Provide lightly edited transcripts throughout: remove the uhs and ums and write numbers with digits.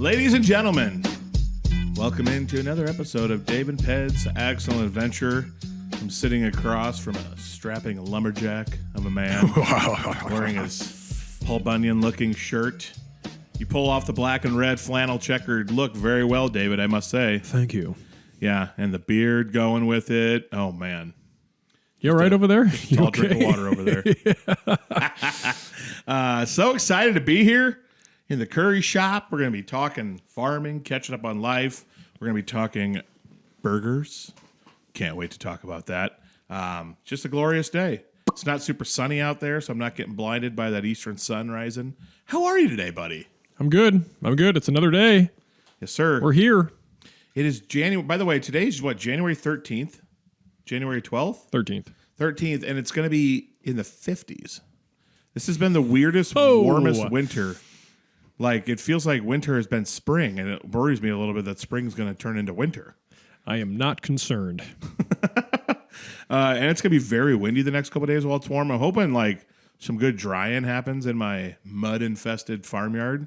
Ladies and gentlemen, welcome into another episode of Dave and Ped's AGcellent Adventure. I'm sitting across from a strapping lumberjack of a man wearing his Paul Bunyan-looking shirt. You pull off the black and red flannel checkered look very well, David, I must say. Thank you. Yeah, and the beard going with it. Oh, man. You all right over there? Tall okay? Drink of water over there. So excited to be here in the curry shop. We're going to be talking farming, catching up on life. We're going to be talking burgers. Can't wait to talk about that. Just a glorious day. It's not super sunny out there, so I'm not getting blinded by that eastern sun rising. How are you today, buddy? I'm good. It's another day. Yes, sir. We're here. It is January. By the way, today's what, January 13th? January 12th? 13th, and it's going to be in the 50s. This has been the weirdest, warmest winter. Like, it feels like winter has been spring, and it worries me a little bit that spring's going to turn into winter. I am not concerned. And it's going to be very windy the next couple of days while it's warm. I'm hoping, like, some good drying happens in my mud-infested farmyard.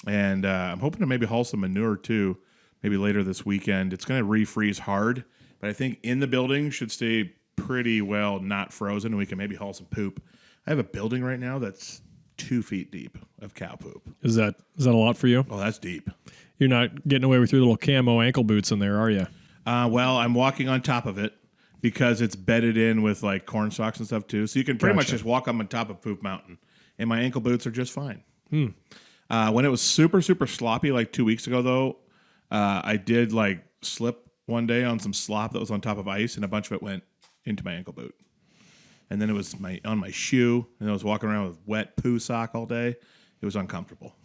And I'm hoping to maybe haul some manure, too, maybe later this weekend. It's going to refreeze hard, but I think in the building should stay pretty well not frozen, and we can maybe haul some poop. I have a building right now that's 2 feet deep of cow poop. Is that a lot for you? Oh, that's deep. You're not getting away with your little camo ankle boots in there, are you? Well, I'm walking on top of it because it's bedded in with like corn stalks and stuff too. So you can pretty much just walk on top of Poop Mountain, and my ankle boots are just fine. When it was super, super sloppy like 2 weeks ago, though, I did like slip one day on some slop that was on top of ice, and a bunch of it went into my ankle boot. And then it was on my shoe, and I was walking around with wet poo sock all day. It was uncomfortable.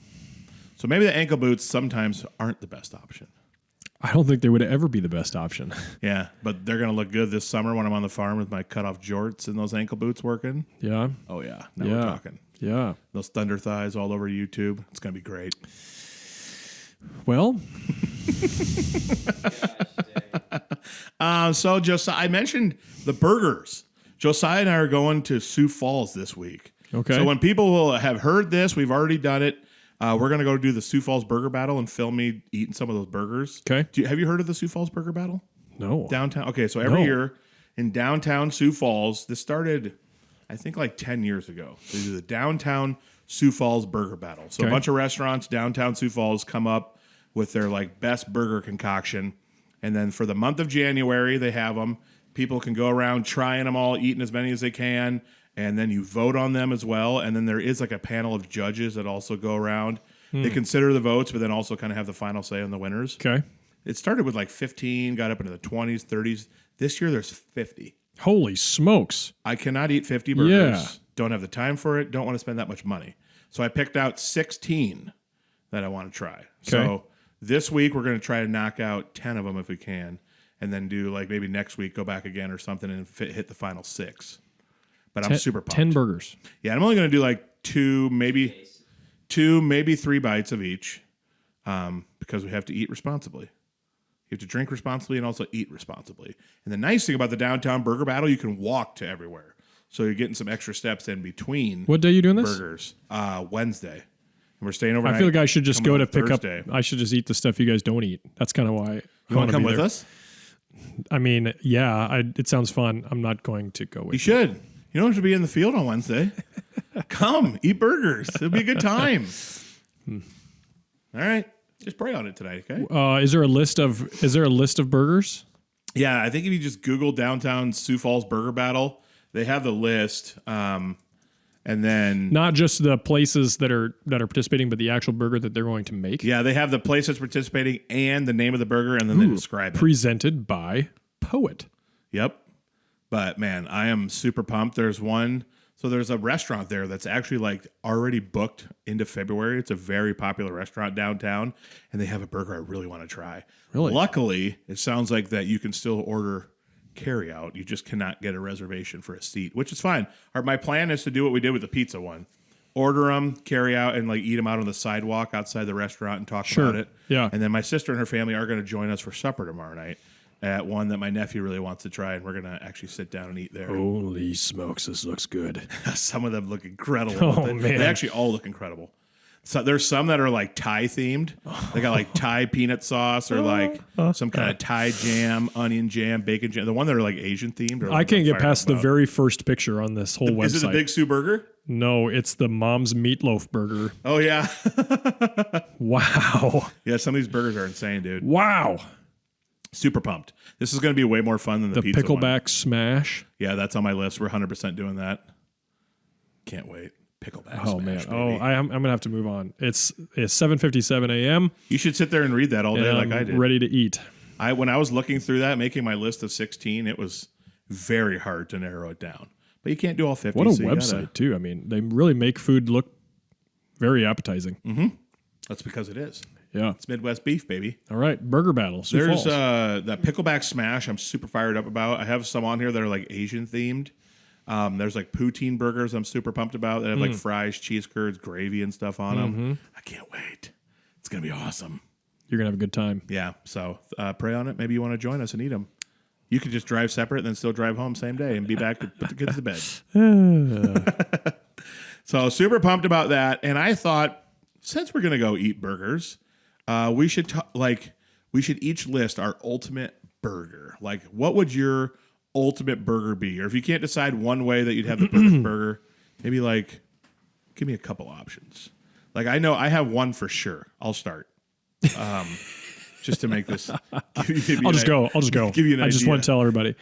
So maybe the ankle boots sometimes aren't the best option. I don't think they would ever be the best option. Yeah, but they're going to look good this summer when I'm on the farm with my cutoff jorts and those ankle boots working. Yeah. Oh, yeah. Now we're talking. Yeah. Those thunder thighs all over YouTube. It's going to be great. Well. So, Josiah, I mentioned the burgers. Josiah and I are going to Sioux Falls this week. Okay. So when people will have heard this, we've already done it. We're going to go do the Sioux Falls Burger Battle and film me eating some of those burgers. Okay. Have you heard of the Sioux Falls Burger Battle? No. Downtown. Okay, so every year in downtown Sioux Falls, this started, I think, like 10 years ago. They do the downtown Sioux Falls Burger Battle. So a bunch of restaurants downtown Sioux Falls come up with their like best burger concoction. And then for the month of January, they have them. People can go around trying them all, eating as many as they can. And then you vote on them as well. And then there is like a panel of judges that also go around. They consider the votes, but then also kind of have the final say on the winners. Okay. It started with like 15, got up into the 20s, 30s. This year there's 50. Holy smokes. I cannot eat 50 burgers. Yeah. Don't have the time for it. Don't want to spend that much money. So I picked out 16 that I want to try. Okay. So this week we're going to try to knock out 10 of them if we can. And then do like maybe next week, go back again or something and hit the final 6. But I'm super pumped. 10 burgers. Yeah, I'm only going to do like 2, maybe 3 bites of each because we have to eat responsibly. You have to drink responsibly and also eat responsibly. And the nice thing about the downtown burger battle, you can walk to everywhere. So you're getting some extra steps in between. What day are you doing this? Burgers. Wednesday. And we're staying overnight. I feel like I should just go to pick Thursday. up. I should just eat the stuff you guys don't eat. That's kind of why. You want to come with us? I mean, yeah, it sounds fun. I'm not going to go with you. You should. You don't have to be in the field on Wednesday. Come, eat burgers. It'll be a good time. All right. Just pray on it tonight, okay? Is there a list of burgers? Yeah, I think if you just Google downtown Sioux Falls Burger Battle, they have the list. And then not just the places that are participating, but the actual burger that they're going to make. Yeah, they have the place that's participating and the name of the burger, and then they describe it. Presented by Poet. Yep. But man, I am super pumped. There's a restaurant there that's actually like already booked into February. It's a very popular restaurant downtown, and they have a burger I really want to try. Really? Luckily, it sounds like that you can still order carry out. You just cannot get a reservation for a seat, which is fine. My plan is to do what we did with the pizza one. Order them, carry out, and like eat them out on the sidewalk outside the restaurant and talk about it. Yeah. And then my sister and her family are going to join us for supper tomorrow night at one that my nephew really wants to try, and we're going to actually sit down and eat there. Holy smokes, this looks good. Some of them look incredible. Oh, man. They actually all look incredible. So there's some that are like Thai themed. They got like Thai peanut sauce or like some kind of Thai jam, onion jam, bacon jam. The one that are like Asian themed. I can't get past the very first picture on this whole website. Is it the Big Sioux burger? No, it's the Mom's Meatloaf burger. Oh yeah. Wow. Yeah, some of these burgers are insane, dude. Wow. Super pumped. This is going to be way more fun than the pizza pickleback one. Smash. Yeah, that's on my list. We're 100% doing that. Can't wait. Pickleback smash, man. baby. I'm going to have to move on. It's 7:57 a.m. You should sit there and read that all day like I did. Ready to eat. When I was looking through that, making my list of 16, it was very hard to narrow it down. But you can't do all 50. What a website, too. I mean, they really make food look very appetizing. Mm-hmm. That's because it is. Yeah. It's Midwest beef, baby. All right. Burger battle. Sioux There's Falls. that pickleback smash I'm super fired up about. I have some on here that are like Asian themed. There's like poutine burgers I'm super pumped about that have like fries, cheese curds, gravy, and stuff on them. I can't wait. It's going to be awesome. You're going to have a good time. Yeah. So pray on it. Maybe you want to join us and eat them. You could just drive separate and then still drive home same day and be back to put the kids to bed. So super pumped about that. And I thought, since we're going to go eat burgers, we should each list our ultimate burger. Like, what would your ultimate burger be? Or if you can't decide one way that you'd have the perfect burger, maybe like give me a couple options. Like, I know I have one for sure. I'll start. Just to make this. I'll just go. Give you an I just idea. want to tell everybody.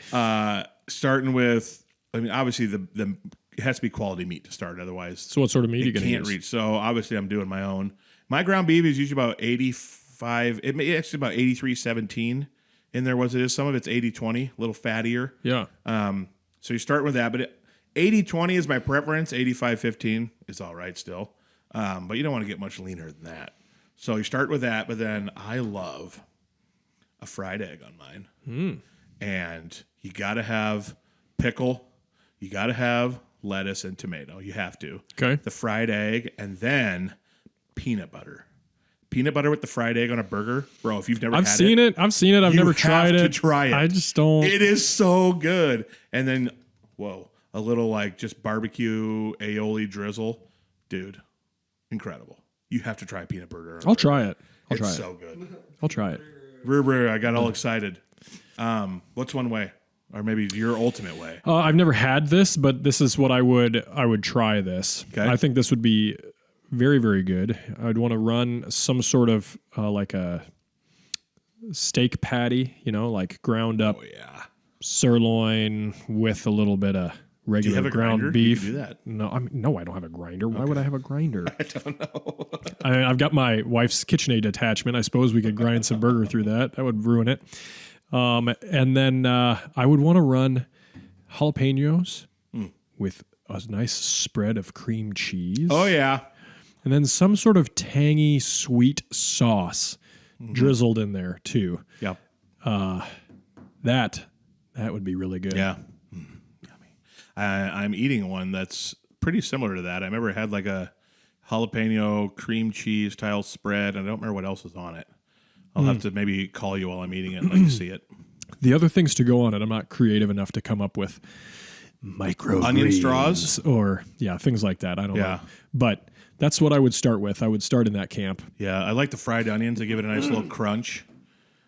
Starting with, I mean, obviously it has to be quality meat to start. Otherwise, So what sort of meat are you going to use? can't reach. So obviously, I'm doing my own. My ground beef is usually about 85. It may actually about 83-17 in there. Was it is some of it's 80-20, a little fattier. Yeah. So you start with that, but 80-20 is my preference. 85-15 is all right still, but you don't want to get much leaner than that. So you start with that, but then I love a fried egg on mine, and you got to have pickle, you got to have lettuce and tomato. You have to. Okay. The fried egg, and then peanut butter. Peanut butter with the fried egg on a burger, bro. If you've never, I've seen it. I've never tried it. To try it. I just don't. It is so good. And then, a little like just barbecue aioli drizzle, dude, incredible. You have to try peanut butter. I'll try it. It's so good. I'll try it. I got all excited. What's one way, or maybe your ultimate way? I've never had this, but this is what I would try this. Okay. I think this would be very, very good. I'd want to run some sort of like a steak patty, like ground up sirloin with a little bit of regular Do you have a ground grinder? beef. You can do that. No, I don't have a grinder. Why would I have a grinder? I don't know. I've got my wife's KitchenAid attachment. I suppose we could grind some burger through that. That would ruin it. And then I would want to run jalapenos with a nice spread of cream cheese. Oh yeah. And then some sort of tangy, sweet sauce drizzled in there too. Yep. That would be really good. Yeah. Yummy. I'm eating one that's pretty similar to that. I remember it had like a jalapeno cream cheese style spread, and I don't remember what else was on it. I'll have to maybe call you while I'm eating it and let you see it. The other things to go on it, I'm not creative enough to come up with micro onion straws or things like that. I don't know. But that's what I would start with. I would start in that camp. Yeah, I like the fried onions to give it a nice little crunch.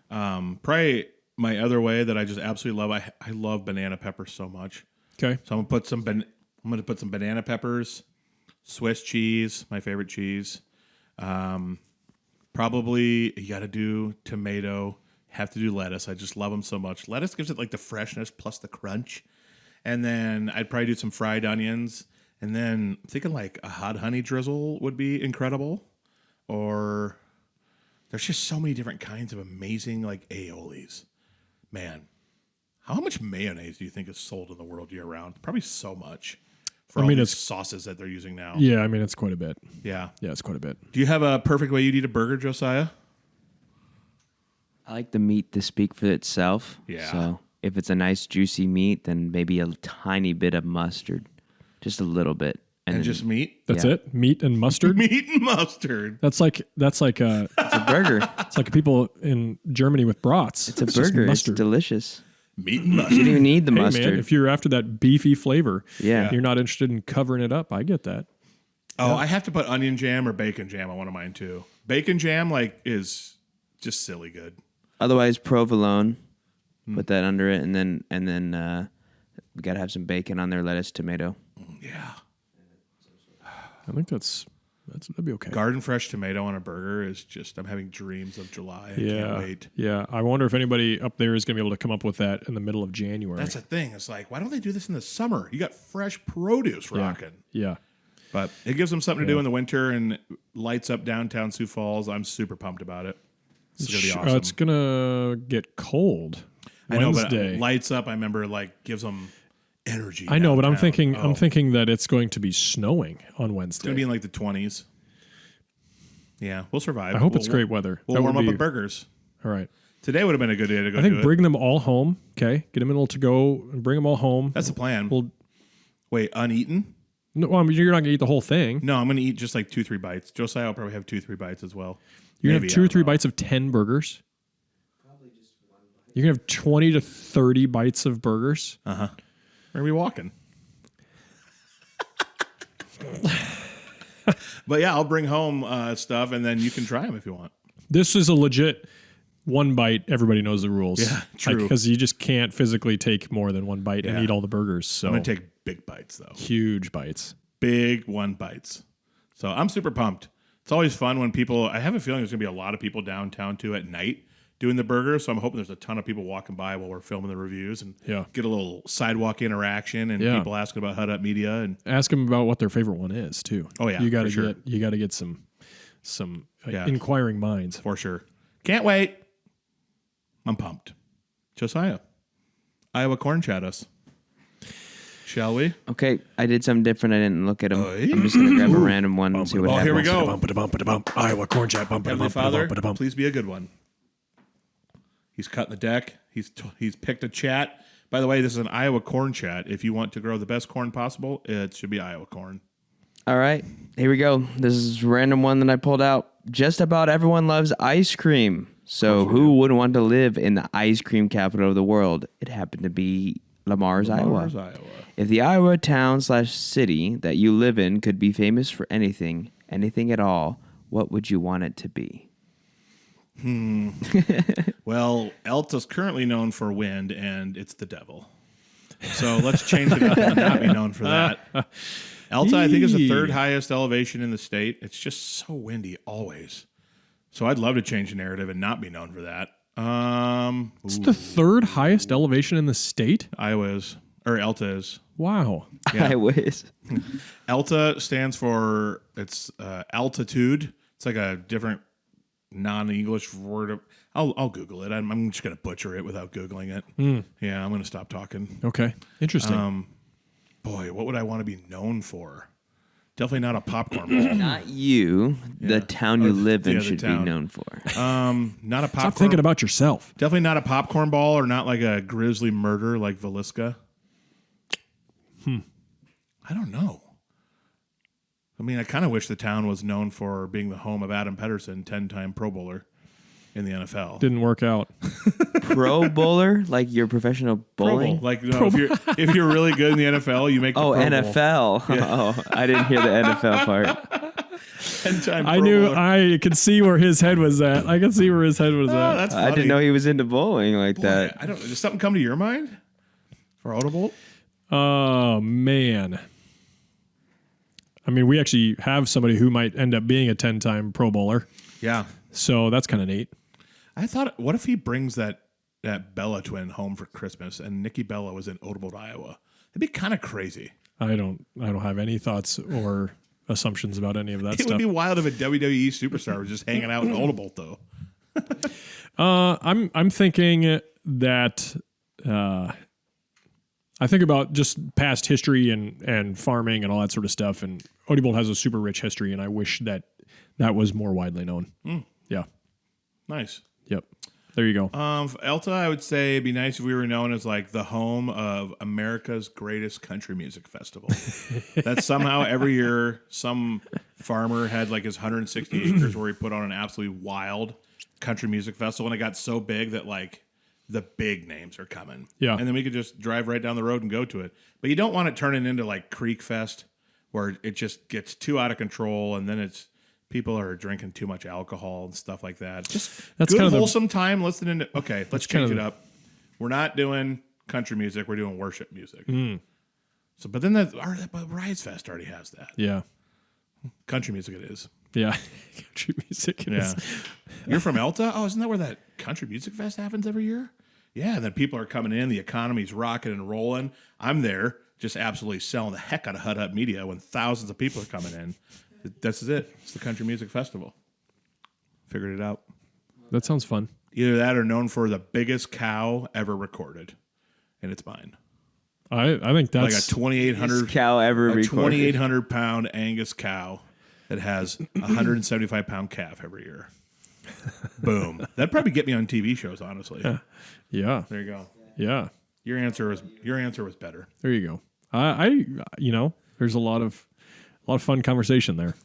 Probably my other way that I just absolutely love. I love banana peppers so much. Okay. So I'm gonna put some banana peppers, Swiss cheese, my favorite cheese. Probably you got to do tomato. Have to do lettuce. I just love them so much. Lettuce gives it like the freshness plus the crunch. And then I'd probably do some fried onions. And then I'm thinking like a hot honey drizzle would be incredible. Or there's just so many different kinds of amazing like aiolis. Man, how much mayonnaise do you think is sold in the world year round? Probably so much. For all these sauces that they're using now. Yeah, I mean, it's quite a bit. Yeah. Yeah, it's quite a bit. Do you have a perfect way you'd eat a burger, Josiah? I like the meat to speak for itself. Yeah. So if it's a nice juicy meat, then maybe a tiny bit of mustard, just a little bit, And then just meat? That's it? Meat and mustard? Meat and mustard. That's like It's a burger. it's like people in Germany with brats. It's a just burger. It's mustard. delicious. Meat and You mustard. don't even need the Hey mustard. man, if you're after that beefy flavor, Yeah. you're not interested in covering it up. I get that. Oh, I have to put onion jam or bacon jam on one of mine too. Bacon jam is just silly good. Otherwise, provolone. Put that under it, and then we gotta have some bacon on there, lettuce, tomato. Yeah. I think that'd be okay. Garden fresh tomato on a burger is just, I'm having dreams of July. I can't wait. Yeah. I wonder if anybody up there is going to be able to come up with that in the middle of January. That's the thing. It's like, why don't they do this in the summer? You got fresh produce rocking. Yeah. But it gives them something to do in the winter and lights up downtown Sioux Falls. I'm super pumped about it. It's going to be awesome. It's going to get cold. I know, Wednesday. but lights up, I remember, gives them energy. I know, but I'm downtown. thinking that it's going to be snowing on Wednesday. It's going to be in the 20s. Yeah, we'll survive. I hope it's great weather. We'll warm up with burgers. All right. Today would have been a good day to go. I think bring them all home. Okay, get them in a little to go and bring them all home. That's the plan. Well, wait, uneaten? no, well, I mean, you're not gonna eat the whole thing. No, I'm going to eat just 2-3 bites. Josiah will probably have 2-3 bites as well. You're gonna have 2 or 3 bites of 10 burgers. Probably just 1 bite. You're gonna have 20 to 30 bites of burgers. We're going to be walking. But yeah, I'll bring home stuff, and then you can try them if you want. This is a legit 1 bite. Everybody knows the rules. Yeah, true. Because you just can't physically take more than 1 bite and eat all the burgers. So I'm going to take big bites, though. huge bites. Big 1 bites. So I'm super pumped. It's always fun when people, I have a feeling there's going to be a lot of people downtown, too, at night doing the burgers. So I'm hoping there's a ton of people walking by while we're filming the reviews and get a little sidewalk interaction and people asking about Hut Up Media and ask them about what their favorite one is too. Oh yeah, you got to get some inquiring minds for sure. Can't wait. I'm pumped. Josiah, Iowa corn chat us. Shall we? Okay, I did something different. I didn't look at them. I'm just gonna grab a random one and see what happens. Here we go. Iowa corn chat. Heavenly Father, please be a good one. He's cutting the deck. He's picked a chat. By the way, this is an Iowa corn chat. If you want to grow the best corn possible, it should be Iowa corn. All right, here we go. This is a random one that I pulled out. Just about everyone loves ice cream. So who wouldn't want to live in the ice cream capital of the world? It happened to be Lamar's, Iowa. If the Iowa town/city that you live in could be famous for anything at all, what would you want it to be? Well, Elta's currently known for wind, and it's the devil. So let's change it up and not be known for that. Elta, I think, is the 3rd highest elevation in the state. It's just so windy always. So I'd love to change the narrative and not be known for that. It's the 3rd highest elevation in the state? Iowa is, or Elta is. Wow. Yeah. Iowa is. Elta stands for, it's altitude. It's like a different non-English word. I'll Google it. I'm just going to butcher it without Googling it. Yeah, I'm going to stop talking. Okay. Interesting. Boy, what would I want to be known for? Definitely not a popcorn ball. Not you. The town you live in should be known for. Not a popcorn. Stop thinking about yourself. Definitely not a popcorn ball or not like a grisly murder like Villisca. I don't know. I mean, I kind of wish the town was known for being the home of Adam Pedersen, 10-time Pro Bowler in the NFL. Didn't work out. Pro bowler? Like your professional bowling? Like, no, if you're really good in the NFL, you make the Pro Bowl. NFL. Yeah. Oh, I didn't hear the NFL part. 10-time I Pro knew. Bowler. I could see where his head was at. I could see where his head was at. That's funny. I didn't know he was into bowling like that. I don't. Does something come to your mind for Audible? Oh man. I mean, we actually have somebody who might end up being a 10-time Pro Bowler. Yeah. So that's kind of neat. I thought, what if he brings that Bella twin home for Christmas and Nikki Bella was in Odebolt, Iowa? That'd be kind of crazy. I don't have any thoughts or assumptions about any of that It stuff. would be wild if a WWE superstar was just hanging out in Odebolt, though. I'm thinking that I think about just past history and farming and all that sort of stuff. And Odebolt has a super rich history, and I wish that was more widely known. Yeah. Nice. Yep. There you go. For Elta, I would say it'd be nice if we were known as like the home of America's greatest country music festival. That somehow every year some farmer had like his 160 acres where he put on an absolutely wild country music festival, and it got so big that like the big names are coming. Yeah. And then we could just drive right down the road and go to it. But you don't want it turning into like Creek Fest, where it just gets too out of control, and then people are drinking too much alcohol and stuff like that. Just That's good, kind of wholesome time listening to. Okay, let's change it up. We're not doing country music. We're doing worship music. So, but then but Rise Fest already has that. Yeah. Country music it is. Yeah. Country music is. You're from Elta? Oh, isn't that where that country music fest happens every year? Yeah, and then people are coming in. The economy's rocking and rolling. I'm there just absolutely selling the heck out of Hut Up Media when thousands of people are coming in. This is it. It's the Country Music Festival. Figured it out. That sounds fun. Either that or known for the biggest cow ever recorded. And it's mine. I think that's like a 2,800 cow ever recorded. 2,800 pound Angus cow that has a 175 pound calf every year. Boom. That'd probably get me on TV shows, honestly. Yeah. There you go. Yeah. Your answer was better. There you go. There's a lot of fun conversation there.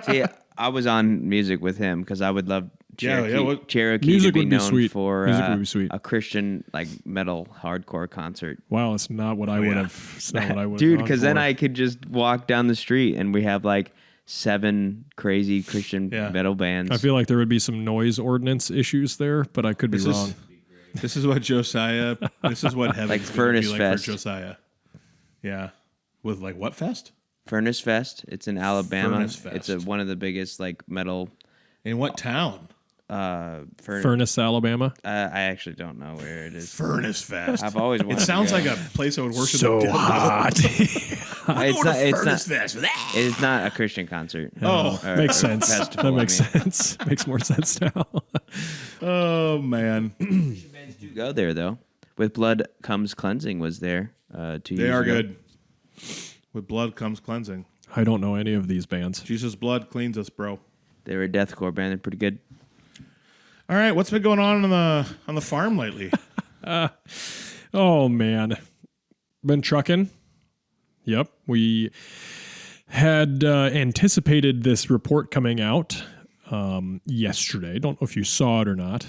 See, I was on music with him because I would love Cherokee music to be would be known sweet. for Music would be sweet. a Christian like metal hardcore concert. Wow, it's not what I would have. It's not what I would. Dude, because then I could just walk down the street and we have like 7 crazy Christian metal bands. I feel like there would be some noise ordinance issues there, but I could be wrong. This is what Josiah. This is what heaven like is Furnace be Fest like for Josiah. Yeah, with like what fest? Furnace Fest. It's in Alabama. Furnace Fest. It's one of the biggest like metal. In what town? Furnace, Alabama. I actually don't know where it is. Furnace Fest. I've always wanted It sounds to go. like a place I would worship. So the devil. hot. It's not a Christian concert. Makes sense. Festival, That makes sense. Makes more sense now. Oh man, Go there though. With Blood Comes Cleansing was there 2 years ago. they are good. With blood comes cleansing. I don't know any of these bands. Jesus' blood cleans us, bro. They were a deathcore band. They're pretty good. All right, what's been going on the farm lately? Oh man, been trucking. Yep, we had anticipated this report coming out yesterday. Don't know if you saw it or not.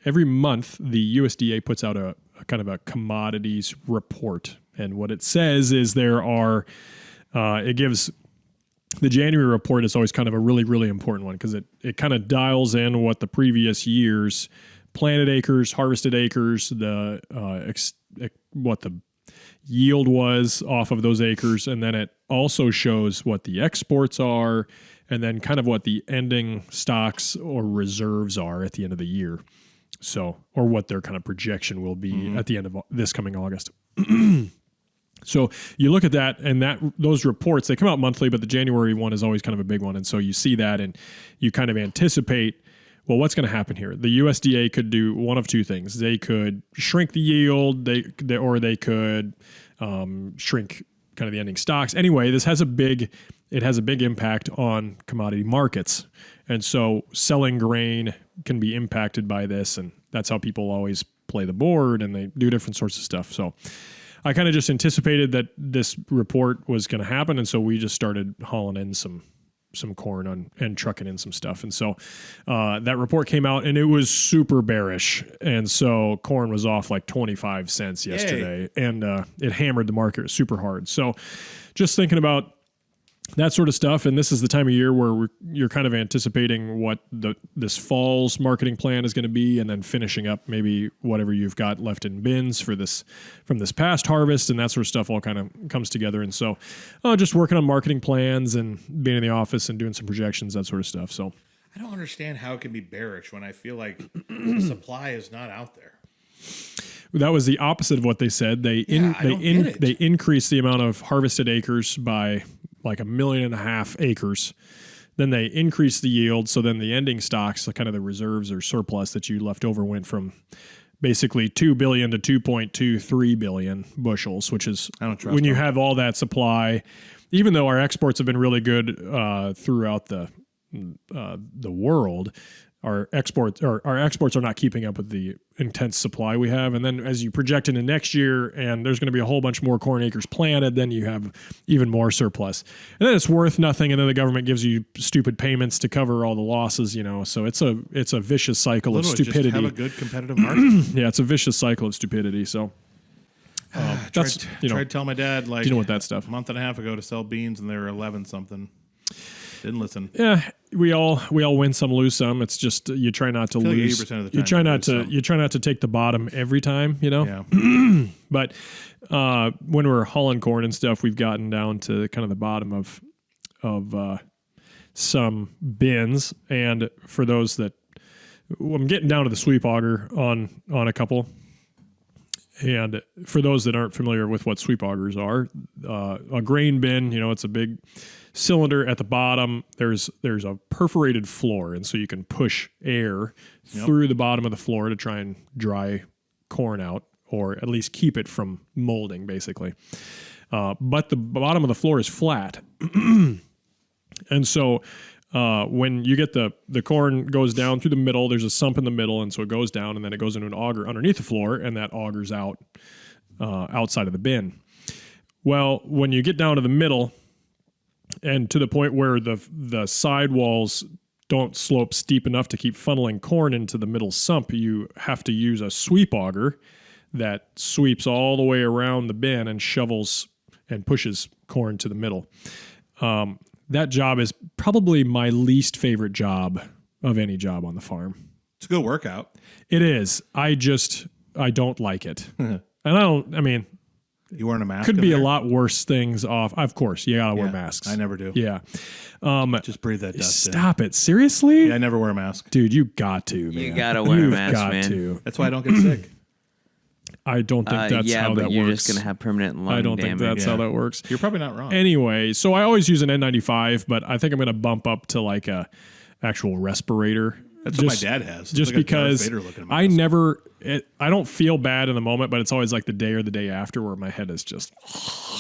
Every month, the USDA puts out a kind of a commodities report, and what it says is there are. It gives. The January report is always kind of a really, really important one because it kind of dials in what the previous year's planted acres, harvested acres, what the yield was off of those acres, and then it also shows what the exports are, and then kind of what the ending stocks or reserves are at the end of the year. So, or what their kind of projection will be at the end of this coming August. So you look at that, and those reports, they come out monthly, but the January one is always kind of a big one. And so you see that, and you kind of anticipate, well, what's going to happen here? The USDA could do one of two things. They could shrink the yield, or they could shrink kind of the ending stocks. Anyway, it has a big impact on commodity markets. And so selling grain can be impacted by this, and that's how people always play the board, and they do different sorts of stuff. So I kind of just anticipated that this report was going to happen, and so we just started hauling in some corn and trucking in some stuff. And so that report came out, and it was super bearish. And so corn was off like 25 cents yesterday, and it hammered the market super hard. So just thinking about that sort of stuff, and this is the time of year where you're kind of anticipating what this fall's marketing plan is going to be, and then finishing up maybe whatever you've got left in bins from this past harvest, and that sort of stuff all kind of comes together. And so just working on marketing plans and being in the office and doing some projections, that sort of stuff. So I don't understand how it can be bearish when I feel like the supply is not out there. That was the opposite of what they said. They increased the amount of harvested acres by like 1.5 million acres. Then they increased the yield. So then the ending stocks, kind of the reserves or surplus that you left over, went from basically 2 billion to 2.23 billion bushels, which is when you have all that supply, even though our exports have been really good throughout the world, our exports are not keeping up with the intense supply we have. And then as you project into next year, and there's going to be a whole bunch more corn acres planted, then you have even more surplus. And then it's worth nothing, and then the government gives you stupid payments to cover all the losses, So it's a vicious cycle of stupidity. Just have a good competitive market. Yeah, it's a vicious cycle of stupidity. So That's tried to tell my dad like dealing with that stuff. a month and a half ago to sell beans, and they were 11 something. Didn't listen. Yeah, we all win some, lose some. It's just you try not to lose. Like 80% of the time you try not to take the bottom every time. Yeah. But when we're hauling corn and stuff, we've gotten down to kind of the bottom of some bins, and for those that I'm getting down to the sweep auger on a couple. And for those that aren't familiar with what sweep augers are, a grain bin, it's a big cylinder at the bottom. There's a perforated floor, and so you can push air through the bottom of the floor to try and dry corn out, or at least keep it from molding, basically. But the bottom of the floor is flat. And so when you get the corn goes down through the middle, there's a sump in the middle, and so it goes down, and then it goes into an auger underneath the floor, and that augers out outside of the bin. Well, when you get down to the middle, and to the point where the sidewalls don't slope steep enough to keep funneling corn into the middle sump, you have to use a sweep auger that sweeps all the way around the bin and shovels and pushes corn to the middle. That job is probably my least favorite job of any job on the farm. It's a good workout. It is. I don't like it. And you wearing a mask? Could be a lot worse things off. Of course, you gotta wear masks. I never do. Yeah. Just breathe that dust in. Stop it. Seriously? Yeah, I never wear a mask. Dude, you got to, man. You gotta wear a mask, man. To. That's why I don't get sick. I don't think that's how that works. You're just gonna have permanent lung damage. I don't think that's how that works. You're probably not wrong. Anyway, so I always use an N95, but I think I'm gonna bump up to like a actual respirator. That's what my dad has. Just like because I don't feel bad in the moment, but it's always like the day or the day after where my head is just.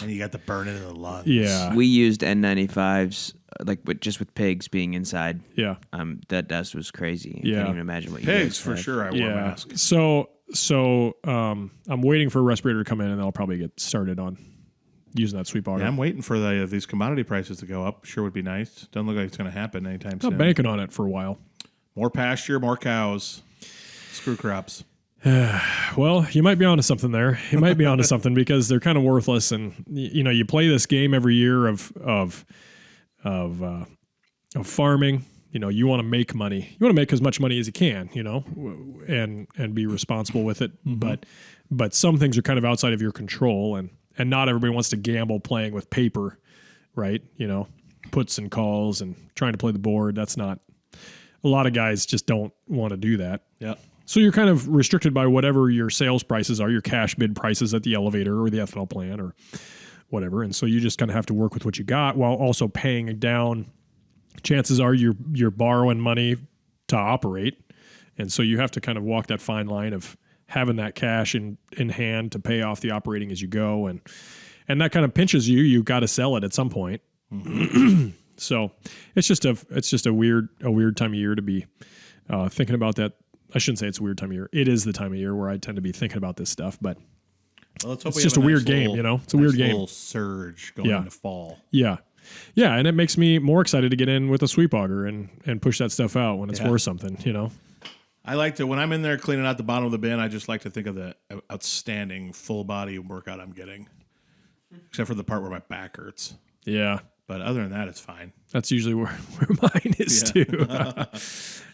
And you got the burning in the lungs. Yeah. We used N95s just with pigs being inside. Yeah. That dust was crazy. I Yeah. can't even imagine what you Pigs guys for had. sure. I wore a mask. So I'm waiting for a respirator to come in, and then I'll probably get started on using that sweep auger. Yeah, I'm waiting for these commodity prices to go up. Sure would be nice. Doesn't look like it's going to happen anytime soon. I'm banking on it for a while. More pasture, more cows. Screw crops. Well, you might be onto something there. You might be onto something because they're kind of worthless, and you play this game every year of farming. You want to make money. You want to make as much money as you can. And be responsible with it. Mm-hmm. But some things are kind of outside of your control, and not everybody wants to gamble playing with paper, right? Puts and calls and trying to play the board. That's not. A lot of guys just don't want to do that. Yeah. So you're kind of restricted by whatever your sales prices are, your cash bid prices at the elevator or the ethanol plant or whatever. And so you just kind of have to work with what you got while also paying down. Chances are you're borrowing money to operate. And so you have to kind of walk that fine line of having that cash in hand to pay off the operating as you go. And that kind of pinches you. You've got to sell it at some point. Mm-hmm. So it's just a weird time of year to be thinking about that. I shouldn't say it's a weird time of year. It is the time of year where I tend to be thinking about this stuff, but let's hope it's just a weird game, It's a weird game. Little surge going into fall. Yeah. Yeah, and it makes me more excited to get in with a sweep auger and push that stuff out when it's worth something, I like to, when I'm in there cleaning out the bottom of the bin, I just like to think of the outstanding full body workout I'm getting, except for the part where my back hurts. Yeah. But other than that, it's fine. That's usually where mine is too.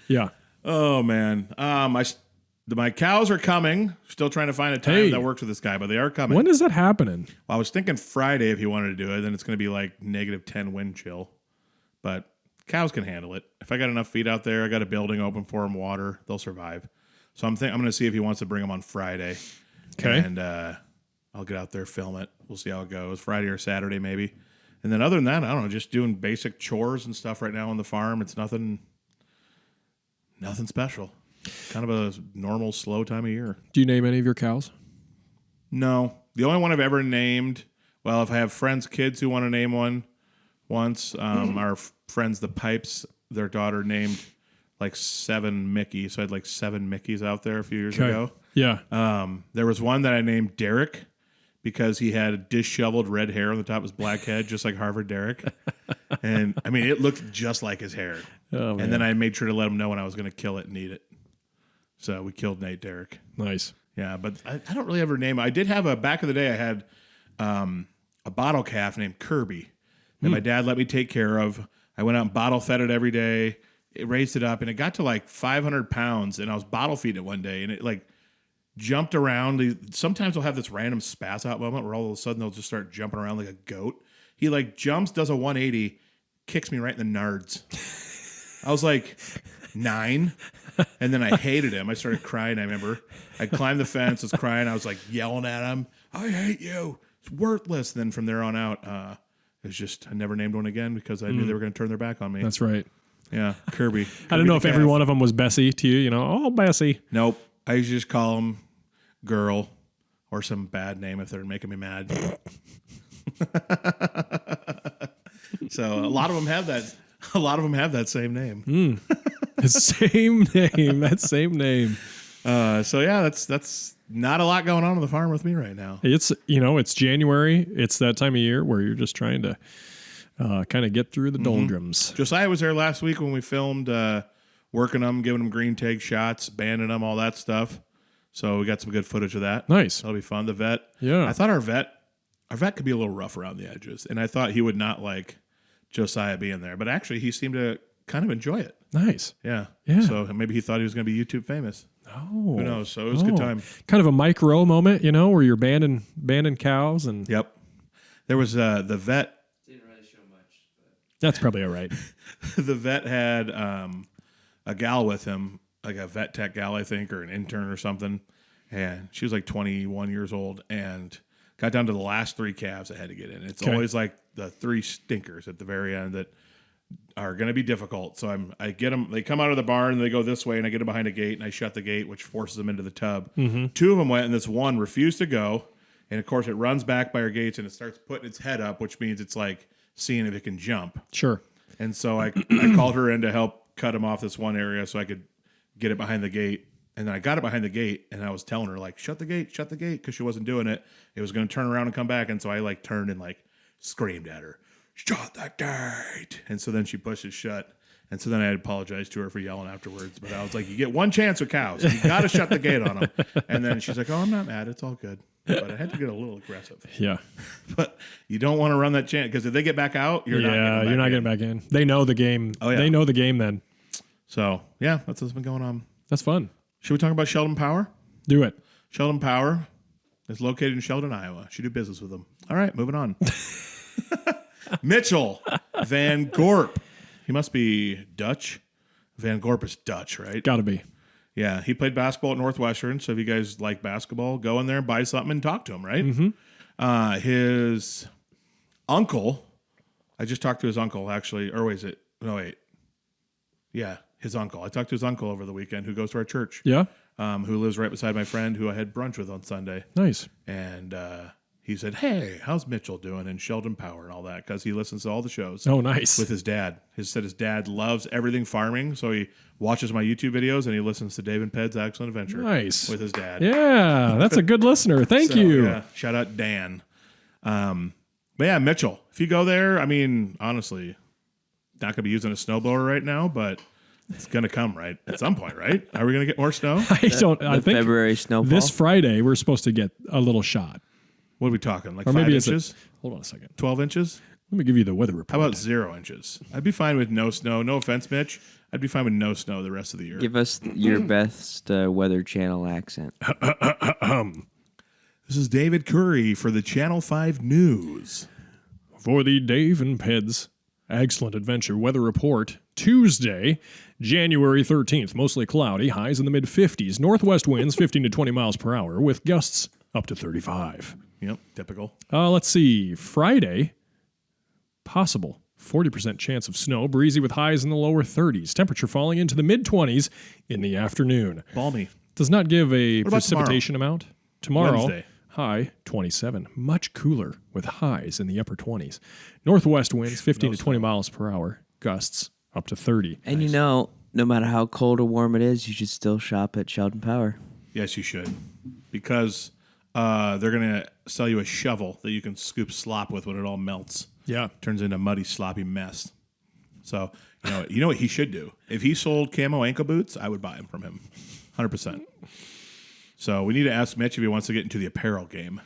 Yeah. Oh man. My cows are coming. Still trying to find a time that works with this guy, but they are coming. When is that happening? Well, I was thinking Friday if you wanted to do it, then it's going to be like -10 wind chill. But cows can handle it. If I got enough feed out there, I got a building open for them, water, they'll survive. So I'm going to see if he wants to bring them on Friday. Okay. And I'll get out there, film it. We'll see how it goes. Friday or Saturday maybe. And then other than that, I don't know, just doing basic chores and stuff right now on the farm. It's nothing special. Kind of a normal, slow time of year. Do you name any of your cows? No. The only one I've ever named, well, if I have friends' kids who want to name one once, our friends, the Pipes, their daughter named like 7 Mickey. So I had like 7 Mickeys out there a few years ago. Yeah. There was one that I named Derek, because he had disheveled red hair on the top of his black head, just like Harvard Derek. And, it looked just like his hair. Oh, man. And then I made sure to let him know when I was going to kill it and eat it. So we killed Nate Derek. Nice. Yeah, but I don't really ever name. I did have back in the day. I had a bottle calf named Kirby that my dad let me take care of. I went out and bottle fed it every day. It raised it up, and it got to like 500 pounds. And I was bottle feeding it one day, and it like jumped around. Sometimes I'll have this random spaz out moment where all of a sudden they'll just start jumping around like a goat. He like jumps, does a 180, kicks me right in the nards. I was like 9, and then I hated him. I started crying. I remember I climbed the fence, was crying. I was like yelling at him, "I hate you. It's worthless." And then from there on out, it was just I never named one again because I knew they were going to turn their back on me. That's right. Yeah, Kirby. I don't know if every one of them was Bessie to you. Oh, Bessie. Nope. I usually just call them Girl or some bad name if they're making me mad. So a lot of them have that. A lot of them have that same name. The same name. That same name. So yeah, that's not a lot going on the farm with me right now. It's it's January. It's that time of year where you're just trying to kind of get through the doldrums. Josiah was there last week when we filmed working them, giving them green tag shots, banding them, all that stuff. So we got some good footage of that. Nice. That'll be fun. The vet. Yeah. I thought our vet could be a little rough around the edges, and I thought he would not like Josiah being there, but actually he seemed to kind of enjoy it. Nice. Yeah. Yeah. So maybe he thought he was going to be YouTube famous. Oh. Who knows? So it was a good time. Kind of a micro moment, where you're banding cows and. Yep. There was the vet. Didn't really show much. But. That's probably all right. The vet had a gal with him, like a vet tech gal, I think, or an intern or something. And she was like 21 years old and got down to the last 3 calves that had to get in. It's always like the 3 stinkers at the very end that are going to be difficult. So I get them, they come out of the barn and they go this way and I get them behind a gate and I shut the gate, which forces them into the tub. 2 of them went and this one refused to go. And of course it runs back by our gates and it starts putting its head up, which means it's like seeing if it can jump. Sure. And so I called her in to help cut him off this one area so I could get it behind the gate. And then I got it behind the gate and I was telling her like, shut the gate, because she wasn't doing it. It was going to turn around and come back. And so I like turned and like screamed at her, shut the gate. And so then she pushed it shut. And so then I had apologized to her for yelling afterwards. But I was like, you get one chance with cows. You got to shut the gate on them. And then she's like, oh, I'm not mad. It's all good. But I had to get a little aggressive. Yeah. But you don't want to run that chance because if they get back out, you're not getting back in. They know the game. Oh, yeah. They know the game then. So, yeah, that's what's been going on. That's fun. Should we talk about Sheldon Power? Do it. Sheldon Power is located in Sheldon, Iowa. Should do business with them. All right, moving on. Mitchell Van Gorp. He must be Dutch. Van Gorp is Dutch, right? Got to be. Yeah, he played basketball at Northwestern. So if you guys like basketball, go in there and buy something and talk to him, right? Mm-hmm. His uncle, I just talked to his uncle, actually. Or wait, is it? No, wait. Yeah, his uncle. I talked to his uncle over the weekend who goes to our church. Yeah. Who lives right beside my friend who I had brunch with on Sunday. Nice. And he said, hey, how's Mitchell doing in Sheldon Power and all that? Because he listens to all the shows. Oh, nice. With his dad. He said his dad loves everything farming, so he watches my YouTube videos and he listens to Dave and Ped's Excellent Adventure. Nice. With his dad. Yeah, that's a good listener. Thank you. Yeah, shout out Dan. But yeah, Mitchell, if you go there, I mean, honestly, not going to be using a snowblower right now, but it's going to come, right? At some point, right? Are we going to get more snow? I think February snowfall. This Friday, we're supposed to get a little shot. What are we talking? Like or 5 maybe inches? Hold on a second. 12 inches? Let me give you the weather report. How about 0 inches? I'd be fine with no snow. No offense, Mitch. I'd be fine with no snow the rest of the year. Give us your best Weather Channel accent. This is David Curry for the Channel 5 News. For the Dave and Ped's Excellent Adventure Weather Report, Tuesday, January 13th, mostly cloudy, highs in the mid-50s, northwest winds 15 to 20 miles per hour, with gusts up to 35. Yep, typical. Let's see, Friday, possible 40% chance of snow, breezy with highs in the lower 30s, temperature falling into the mid-20s in the afternoon. Balmy. Does not give a precipitation amount. Tomorrow, Wednesday. high 27, much cooler with highs in the upper 20s. Northwest winds 15 to 20 miles per hour, gusts up to 30. And you know, no matter how cold or warm it is, you should still shop at Sheldon Power. Yes, you should. Because they're going to sell you a shovel that you can scoop slop with when it all melts. Yeah. Turns into a muddy, sloppy mess. So, you know what he should do? If he sold camo ankle boots, I would buy them from him. 100%. So we need to ask Mitch if he wants to get into the apparel game.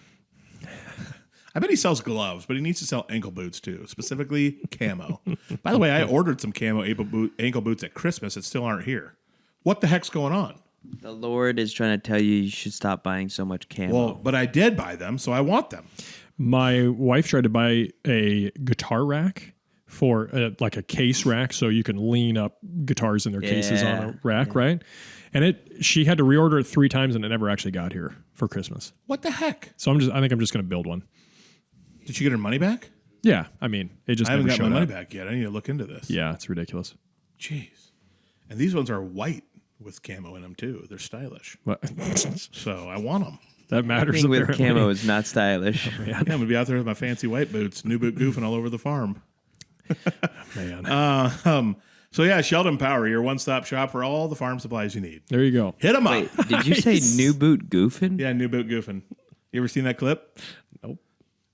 I bet he sells gloves, but he needs to sell ankle boots too, specifically camo. By the way, I ordered some camo ankle boots at Christmas that still aren't here. What the heck's going on? The Lord is trying to tell you should stop buying so much camo. Well, but I did buy them, so I want them. My wife tried to buy a guitar rack for like a case rack, so you can lean up guitars in their cases on a rack, right? And she had to reorder it 3 times, and it never actually got here for Christmas. What the heck? So I think I'm just going to build one. Did she get her money back? Yeah, I mean, it just I haven't never got my showed money up. back yet. I need to look into this. Yeah, it's ridiculous. Jeez. And these ones are white with camo in them too. They're stylish. But So I want them. that matters. With apparently. camo is not stylish. Yeah, I'm going to be out there with my fancy white boots, new boot goofing all over the farm. Man. So yeah, Sheldon Power, your one-stop shop for all the farm supplies you need. There you go. Hit them Wait, up. did you say new boot goofing? Yeah, new boot goofing. You ever seen that clip? Nope.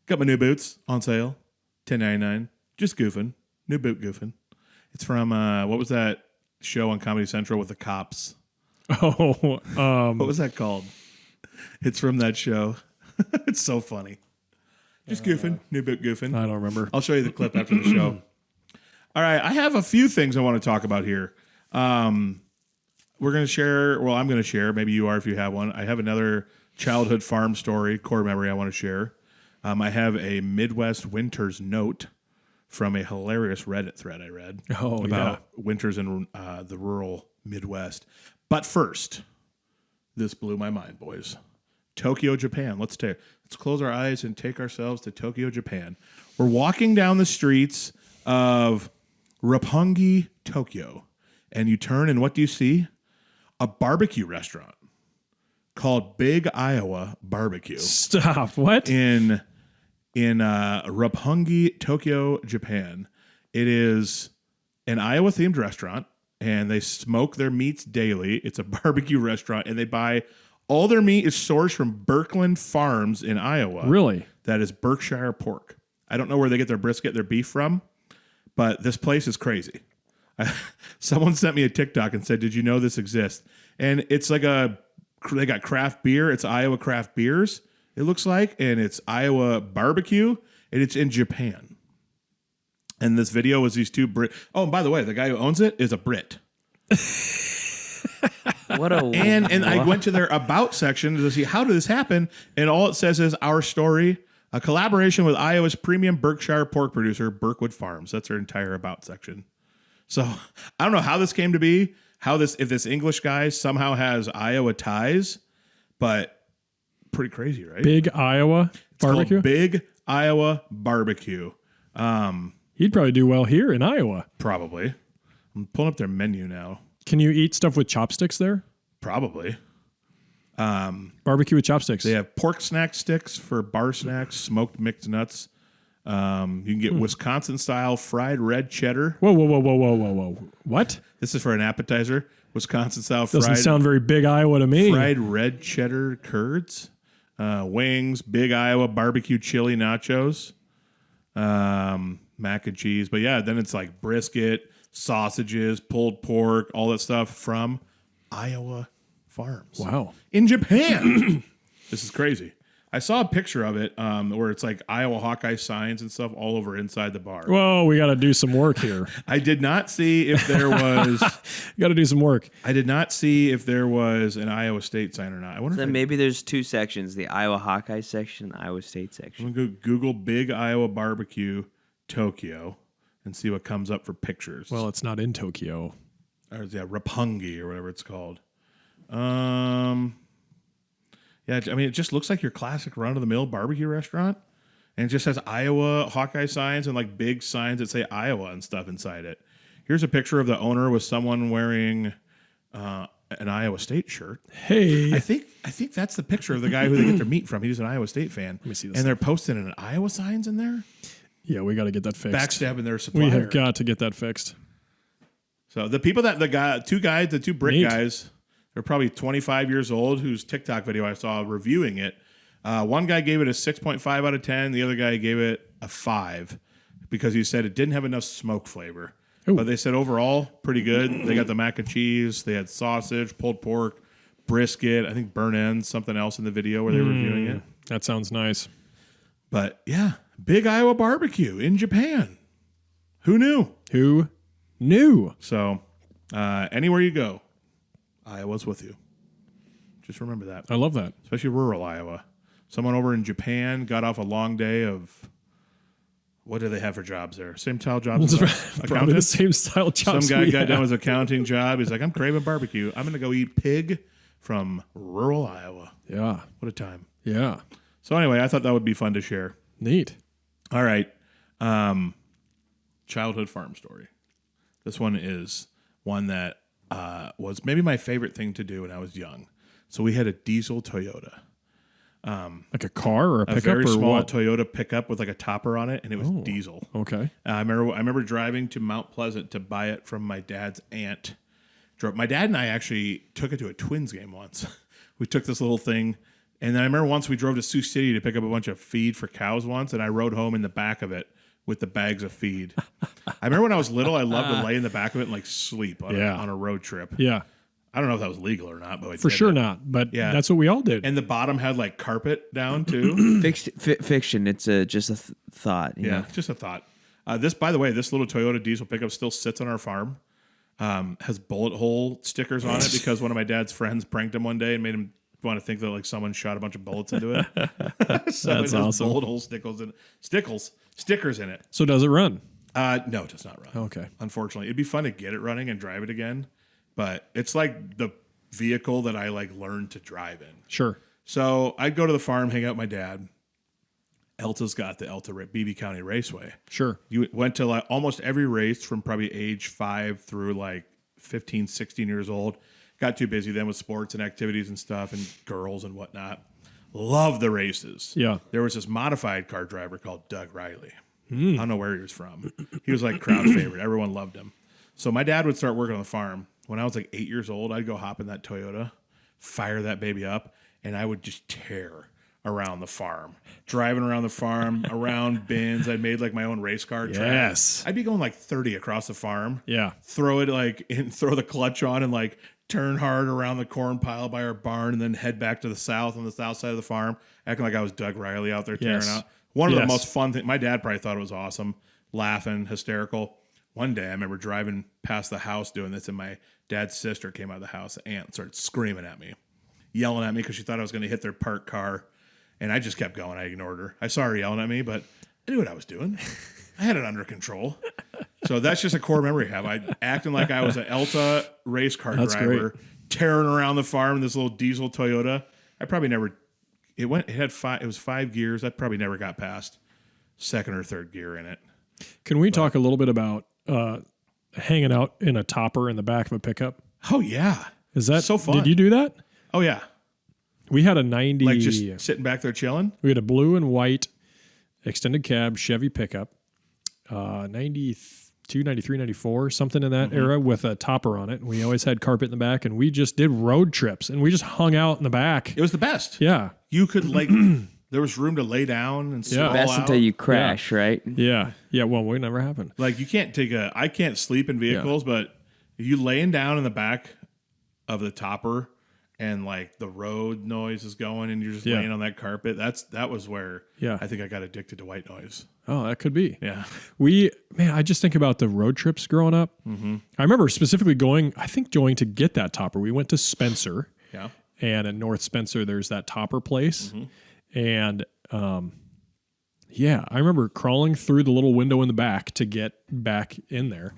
Got my new boots on sale, $10.99. Just goofing. New boot goofing. It's from what was that show on Comedy Central with the cops? Oh, What was that called? It's from that show. It's so funny. Just goofing. New boot goofing. I don't remember. I'll show you the clip after the show. All right, I have a few things I want to talk about here. We're going to share, well, I'm going to share, maybe you are if you have one. I have another childhood farm story, core memory I want to share. I have a Midwest winters note from a hilarious Reddit thread I read about winters in the rural Midwest. But first, this blew my mind, boys. Tokyo, Japan. Let's close our eyes and take ourselves to Tokyo, Japan. We're walking down the streets of Roppongi, Tokyo, and you turn and what do you see? A barbecue restaurant called Big Iowa BBQ. Stop. What? In Roppongi, Tokyo, Japan. It is an Iowa-themed restaurant, and they smoke their meats daily. It's a barbecue restaurant, and they buy all their meat is sourced from Birkeland Farms in Iowa. Really? That is Berkshire pork. I don't know where they get their brisket, their beef from, but this place is crazy. Someone sent me a TikTok and said, "Did you know this exists?" And it's like they got craft beer. It's Iowa craft beers, it looks like, and it's Iowa barbecue, and it's in Japan. And this video was these two Brit. Oh, and by the way, the guy who owns it is a Brit. What a And I went to their about section to see how did this happen, and all it says is our story, a collaboration with Iowa's premium Berkshire pork producer, Birkwood Farms. That's their entire about section. So I don't know how this came to be, if this English guy somehow has Iowa ties, but pretty crazy, right? Big Iowa barbecue? Called Big Iowa Barbecue. He'd probably do well here in Iowa. Probably. I'm pulling up their menu now. Can you eat stuff with chopsticks there? Probably. Barbecue with chopsticks. They have pork snack sticks for bar snacks, smoked mixed nuts. You can get Wisconsin-style fried red cheddar. Whoa. What? This is for an appetizer. Wisconsin-style Doesn't sound very Big Iowa to me. fried red cheddar curds, wings, Big Iowa barbecue chili nachos, mac and cheese. But yeah, then it's like brisket, sausages, pulled pork, all that stuff from Iowa farms. Wow. In Japan. This is crazy. I saw a picture of it where it's like Iowa Hawkeye signs and stuff all over inside the bar. Whoa, we got to do some work here. I did not see if there was. Got to do some work. I did not see if there was an Iowa State sign or not. I wonder Then if maybe there's 2 sections: the Iowa Hawkeye section, Iowa State section. I'm gonna go Google Big Iowa Barbecue Tokyo and see what comes up for pictures. Well, it's not in Tokyo. Or yeah, Roppongi or whatever it's called. Yeah, I mean, it just looks like your classic run-of-the-mill barbecue restaurant, and it just has Iowa Hawkeye signs and like big signs that say Iowa and stuff inside it. Here's a picture of the owner with someone wearing an Iowa State shirt. Hey. I think that's the picture of the guy who they get their meat from. He's an Iowa State fan. Let me see this. And they're posting an Iowa signs in there, Yeah, we got to get that fixed. backstabbing their supplier. We have got to get that fixed. So the people the two Brit Neat. guys, they're probably 25 years old, whose TikTok video I saw reviewing it. One guy gave it a 6.5 out of 10. The other guy gave it a 5 because he said it didn't have enough smoke flavor. Ooh. But they said overall, pretty good. They got the mac and cheese. They had sausage, pulled pork, brisket, I think burnt ends, something else in the video where they were reviewing it. That sounds nice. But yeah, big Iowa barbecue in Japan. Who knew? Who knew? So anywhere you go, Iowa's with you. Just remember that. I love that. Especially rural Iowa. Someone over in Japan got off a long day of, what do they have for jobs there? Same style jobs? Probably the same style jobs. Some guy got done with his accounting job. He's like, I'm craving barbecue. I'm going to go eat pig from rural Iowa. Yeah. What a time. Yeah. So anyway, I thought that would be fun to share. Neat. All right. Childhood farm story. This one is one that was maybe my favorite thing to do when I was young. So we had a diesel Toyota. Like a car or a pickup? A very or small what? Toyota pickup with like a topper on it, and it was diesel. Okay. I remember driving to Mount Pleasant to buy it from my dad's aunt. My dad and I actually took it to a Twins game once. We took this little thing, and then I remember once we drove to Sioux City to pick up a bunch of feed for cows once, and I rode home in the back of it with the bags of feed. I remember when I was little, I loved to lay in the back of it and like sleep on a road trip. Yeah. I don't know if that was legal or not, but for sure not. But that's what we all did. And the bottom had like carpet down too. Fiction. It's just a thought. You know? Just a thought. By the way, this little Toyota diesel pickup still sits on our farm. Has bullet hole stickers on it because one of my dad's friends pranked him one day and made him want to think that like someone shot a bunch of bullets into it. So That's awesome. Bullet hole stickers in it. So does it run? No, it does not run. Okay. Unfortunately, it'd be fun to get it running and drive it again, but it's like the vehicle that I like learned to drive in. Sure. So I'd go to the farm, hang out with my dad. Elta's got the BB County Raceway. Sure. You went to like almost every race from probably age 5 through like 15, 16 years old. Got too busy then with sports and activities and stuff and girls and whatnot. Love the races. Yeah. There was this modified car driver called Doug Riley. I don't know where he was from. He was like crowd favorite. Everyone loved him. So my dad would start working on the farm. When I was like 8 years old, I'd go hop in that Toyota, fire that baby up, and I would just tear around the farm, driving around the farm, around bins. I'd made like my own race car track. Yes. I'd be going like 30 across the farm. Yeah. Throw the clutch on and like turn hard around the corn pile by our barn and then head back to the south on the south side of the farm, acting like I was Doug Riley out there tearing out. One of the most fun things. My dad probably thought it was awesome, laughing, hysterical. One day I remember driving past the house doing this, and my dad's sister came out of the house, the aunt, started screaming at me, yelling at me because she thought I was going to hit their parked car. And I just kept going. I ignored her. I saw her yelling at me, but I knew what I was doing. I had it under control. So that's just a core memory I have. I acting like I was an Elta race car driver, tearing around the farm in this little diesel Toyota. I probably never. It was 5 gears. I probably never got past second or third gear in it. Can we talk a little bit about hanging out in a topper in the back of a pickup? Oh yeah, is that so fun? Did you do that? Oh yeah. We had a 90. Like just sitting back there chilling? We had a blue and white extended cab Chevy pickup, 92, 93, 94, something in that era with a topper on it. We always had carpet in the back, and we just did road trips, and we just hung out in the back. It was the best. Yeah. You could like, there was room to lay down and sit all Best out. until you crash, right? Yeah. Yeah, well, it never happened. Like you can't I can't sleep in vehicles, but you laying down in the back of the topper and like the road noise is going and you're just laying on that carpet. That was where I think I got addicted to white noise. Oh, that could be. Yeah. I just think about the road trips growing up. Mm-hmm. I remember specifically going to get that topper. We went to Spencer. Yeah. And in North Spencer, there's that topper place. Mm-hmm. And I remember crawling through the little window in the back to get back in there.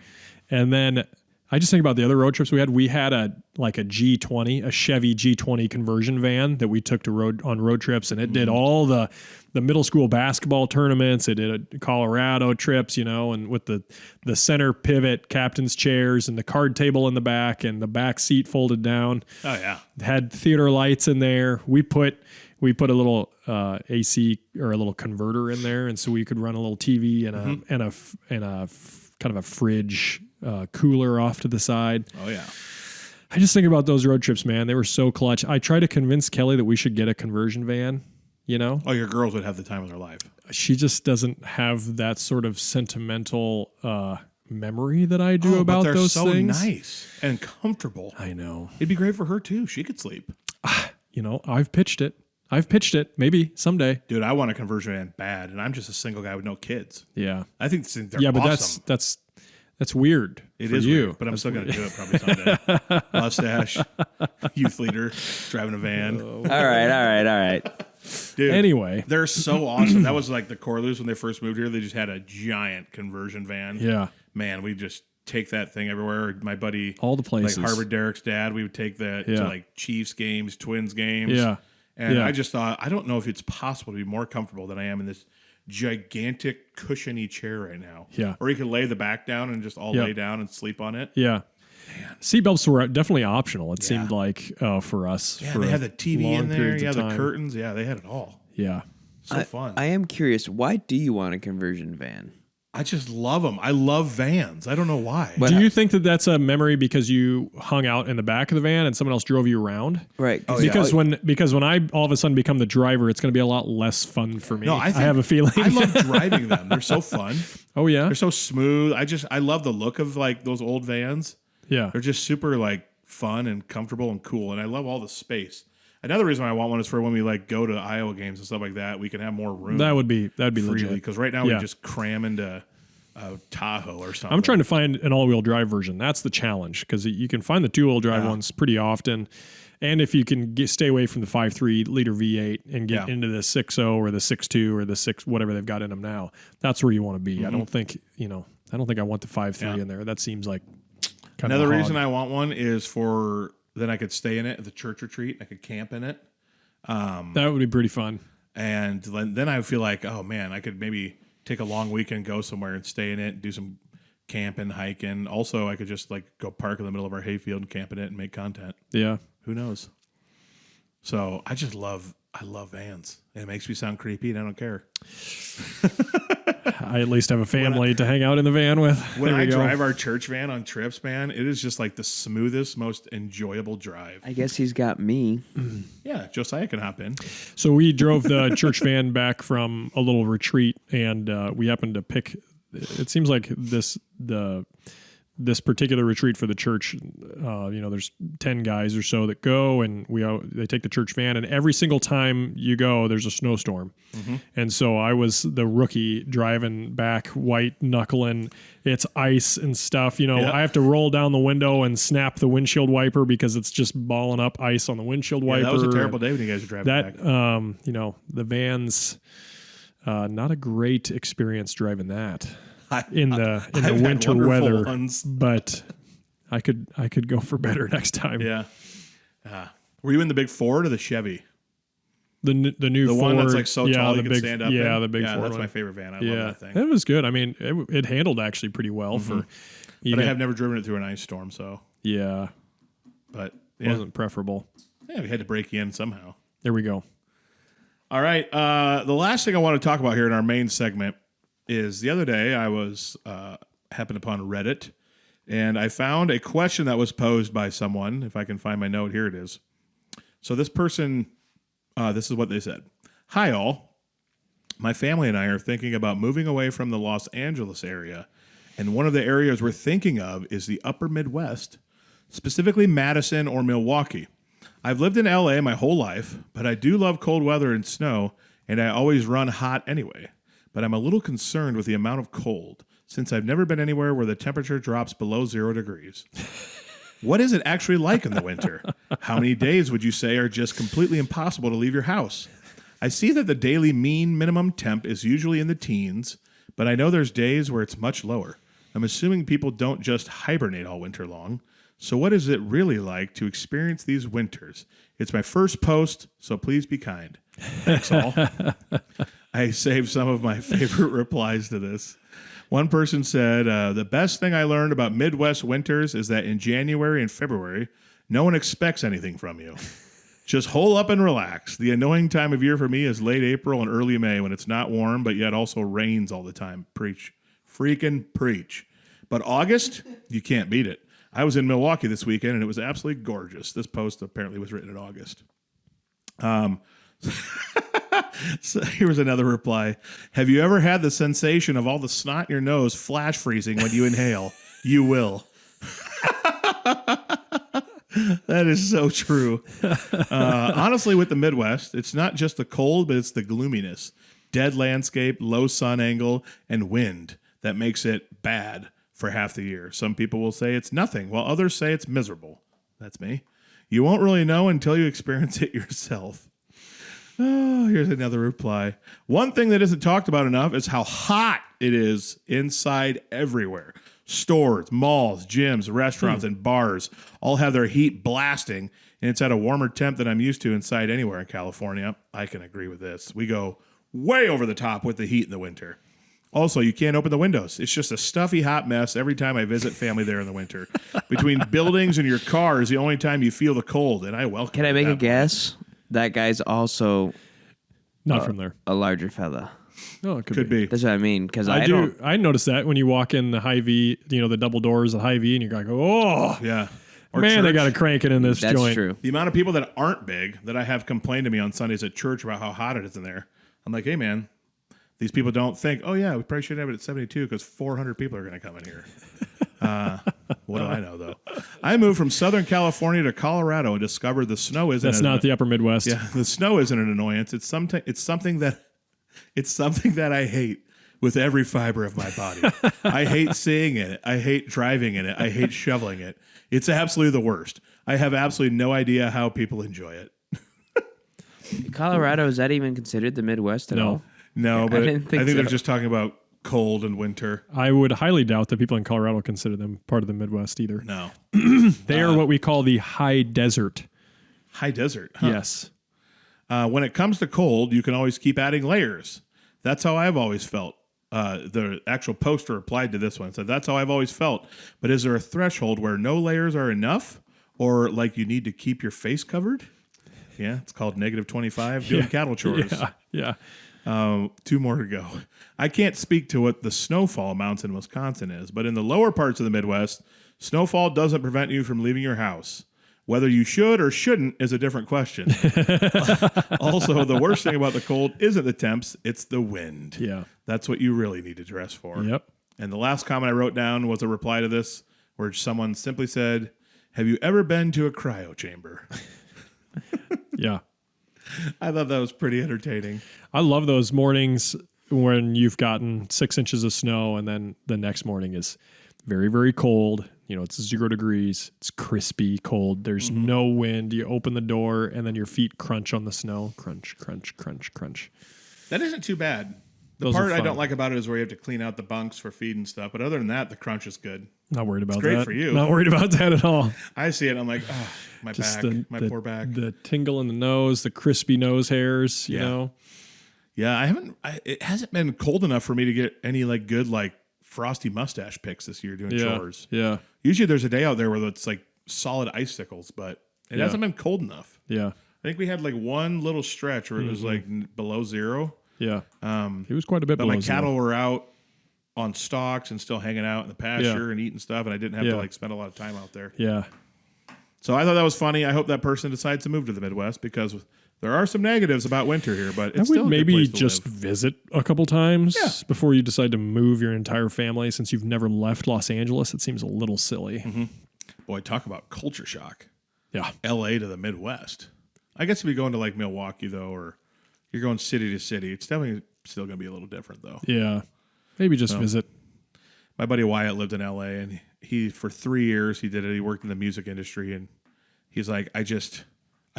And then I just think about the other road trips we had. We had a G20, a Chevy G20 conversion van that we took on road trips, and it did all the middle school basketball tournaments. It did Colorado trips, and with the center pivot, captain's chairs, and the card table in the back, and the back seat folded down. Oh yeah, it had theater lights in there. We put a little AC or a little converter in there, and so we could run a little TV and a kind of a fridge. Cooler off to the side. Oh yeah. I just think about those road trips, man. They were so clutch. I tried to convince Kelly that we should get a conversion van, Oh, your girls would have the time of their life. She just doesn't have that sort of sentimental memory that I do about but those so things. Nice and comfortable. I know. It'd be great for her too. She could sleep. I've pitched it. Maybe someday. Dude, I want a conversion van bad, and I'm just a single guy with no kids. Yeah. I think they're but awesome. that's weird. It for is you. weird, but I'm still going to do it probably someday. Mustache, youth leader, driving a van. All right. Dude, Anyway. they're so awesome. That was like the Corlews when they first moved here. They just had a giant conversion van. Yeah. Man, we just take that thing everywhere. My buddy, All the places. like Harvard Derek's dad, we would take that to like Chiefs games, Twins games. Yeah. And I just thought, I don't know if it's possible to be more comfortable than I am in this gigantic cushiony chair right now. Yeah. Or you could lay the back down and just all lay down and sleep on it. Yeah. Seatbelts were definitely optional. It seemed like for us. Yeah, for they had the TV long in there. periods Yeah, of the time. curtains. Yeah, they had it all. Yeah. So fun. I am curious. Why do you want a conversion van? I just love them. I love vans. I don't know why. But Do you think that that's a memory because you hung out in the back of the van and someone else drove you around? Right. Because when I all of a sudden become the driver, it's going to be a lot less fun for me. No, I have a feeling. I love driving them. They're so fun. Oh yeah. They're so smooth. I love the look of like those old vans. Yeah. They're just super like fun and comfortable and cool. And I love all the space. Another reason I want one is for when we like go to Iowa games and stuff like that. We can have more room. That'd be freely legit. because right now we just cram into Tahoe or something. I'm trying to find an all-wheel drive version. That's the challenge because you can find the two-wheel drive ones pretty often. And if you can stay away from the 5.3 liter V8 and get into the 6.0 or the 6.2 or the 6 whatever they've got in them now, that's where you want to be. I don't think I want the 5.3 in there. That seems like kind Another of a reason hog. I want one is for then I could stay in it at the church retreat. I could camp in it. That would be pretty fun. And then I feel like, oh man, I could maybe take a long weekend, go somewhere and stay in it and do some camping, hiking. Also, I could just like go park in the middle of our hayfield and camp in it and make content. Yeah. Who knows? So I love vans. And it makes me sound creepy and I don't care. I at least have a family to hang out in the van with. When There I we go. drive our church van on trips, man, it is just like the smoothest, most enjoyable drive. I guess he's got me. Yeah, Josiah can hop in. So we drove the church van back from a little retreat, and we happened to pick. It seems like this particular retreat for the church, there's 10 guys or so that go, and they take the church van, and every single time you go, there's a snowstorm. And so I was the rookie driving back, white knuckling. It's ice and stuff. I have to roll down the window and snap the windshield wiper because it's just balling up ice on the windshield wiper. That was a terrible day when you guys were driving back. The van's not a great experience driving that. In the I've winter had wonderful weather, ones. but I could go for better next time. Yeah. Were you in the big Ford or the Chevy? The new The Ford, one that's like so tall the you can big, stand up yeah, in? the big yeah, Ford. that's one. my favorite van. I yeah, love that thing. it was good. I mean, it handled actually pretty well for. But I have never driven it through an ice storm, so. Yeah, But wasn't preferable. Yeah, we had to break you in somehow. There we go. All right. The last thing I want to talk about here in our main segment is the other day I was happened upon Reddit, and I found a question that was posed by someone. If I can find my note, here it is. So this person, this is what they said. Hi, all. My family and I are thinking about moving away from the Los Angeles area, and one of the areas we're thinking of is the upper Midwest, specifically Madison or Milwaukee. I've lived in LA my whole life, but I do love cold weather and snow, and I always run hot anyway. But I'm a little concerned with the amount of cold, since I've never been anywhere where the temperature drops below 0 degrees. What is it actually like in the winter? How many days would you say are just completely impossible to leave your house? I see that the daily mean minimum temp is usually in the teens, but I know there's days where it's much lower. I'm assuming people don't just hibernate all winter long. So what is it really like to experience these winters? It's my first post, so please be kind. Thanks all. I saved some of my favorite replies to this. One person said, the best thing I learned about Midwest winters is that in January and February, no one expects anything from you. Just hole up and relax. The annoying time of year for me is late April and early May when it's not warm, but yet also rains all the time. Preach. Freaking preach. But August, you can't beat it. I was in Milwaukee this weekend, and it was absolutely gorgeous. This post apparently was written in August. So here's another reply. Have you ever had the sensation of all the snot in your nose flash freezing when you inhale? You will. That is so true. Honestly, with the Midwest, it's not just the cold, but it's the gloominess. Dead landscape, low sun angle, and wind that makes it bad for half the year. Some people will say it's nothing, while others say it's miserable. That's me. You won't really know until you experience it yourself. Oh, here's another reply. One thing that isn't talked about enough is how hot it is inside everywhere. Stores, malls, gyms, restaurants, and bars all have their heat blasting, and it's at a warmer temp than I'm used to inside anywhere in California. I can agree with this. We go way over the top with the heat in the winter. Also, you can't open the windows. It's just a stuffy, hot mess every time I visit family there in the winter. Between buildings and your car is the only time you feel the cold, and I welcome it. Can I make a guess? That guy's also Not from there. a larger fella. Oh, it Could be. That's what I mean. Because I noticed that when you walk in the Hy-Vee, the double doors of Hy-Vee, and you're like, oh, Yeah. Or man, they church. got to crank it in this That's joint. true. The amount of people that aren't big that I have complained to me on Sundays at church about how hot it is in there. I'm like, hey, man, these people don't think, oh, yeah, we probably should have it at 72 because 400 people are going to come in here. What do I know, though? I moved from Southern California to Colorado and discovered the snow isn't. That's not the upper Midwest. Yeah, the snow isn't an annoyance. It's something that I hate with every fiber of my body. I hate seeing it. I hate driving in it. I hate shoveling it. It's absolutely the worst. I have absolutely no idea how people enjoy it. Colorado, is that even considered the Midwest at all? No, but I didn't think think they're so. just talking about cold and winter. I would highly doubt that people in Colorado consider them part of the Midwest either. No. They are what we call the high desert. High desert. Huh. Yes. When it comes to cold, you can always keep adding layers. That's how I've always felt. The actual poster replied to this one. Said, that's how I've always felt. But is there a threshold where no layers are enough? Or like you need to keep your face covered? Yeah, it's called -25 doing cattle chores. Yeah. 2 more to go. I can't speak to what the snowfall amounts in Wisconsin is, but in the lower parts of the Midwest, snowfall doesn't prevent you from leaving your house. Whether you should or shouldn't is a different question. Also, the worst thing about the cold isn't the temps, it's the wind. Yeah. That's what you really need to dress for. Yep. And the last comment I wrote down was a reply to this where someone simply said, have you ever been to a cryo chamber? Yeah. I thought that was pretty entertaining. I love those mornings when you've gotten 6 inches of snow and then the next morning is very, very cold. It's 0 degrees. It's crispy cold. There's no wind. You open the door and then your feet crunch on the snow. Crunch, crunch, crunch, crunch. That isn't too bad. The Those are part I fun. don't like about it is where you have to clean out the bunks for feed and stuff. But other than that, the crunch is good. Not worried about great that. for you. Not worried about that at all. I see it. I'm like, oh, my Just back, my poor back. The tingle in the nose, the crispy nose hairs, you know. Yeah, it hasn't been cold enough for me to get any good frosty mustache picks this year doing chores. Yeah. Usually there's a day out there where it's like solid icicles, but it hasn't been cold enough. Yeah. I think we had one little stretch where it was below 0. Yeah. It was quite a bit But below my cattle 0. were out on stalks and still hanging out in the pasture and eating stuff, and I didn't have to spend a lot of time out there. Yeah. So I thought that was funny. I hope that person decides to move to the Midwest because there are some negatives about winter here, but it's still a good maybe place to just live. visit a couple times before you decide to move your entire family since you've never left Los Angeles. It seems a little silly. Mm-hmm. Boy, talk about culture shock. Yeah. L.A. to the Midwest. I guess if you're going to Milwaukee, though, or you're going city to city, it's definitely still going to be a little different, though. Yeah. Maybe just visit. My buddy Wyatt lived in L.A., and he for 3 years, he did it. He worked in the music industry, and he's like, I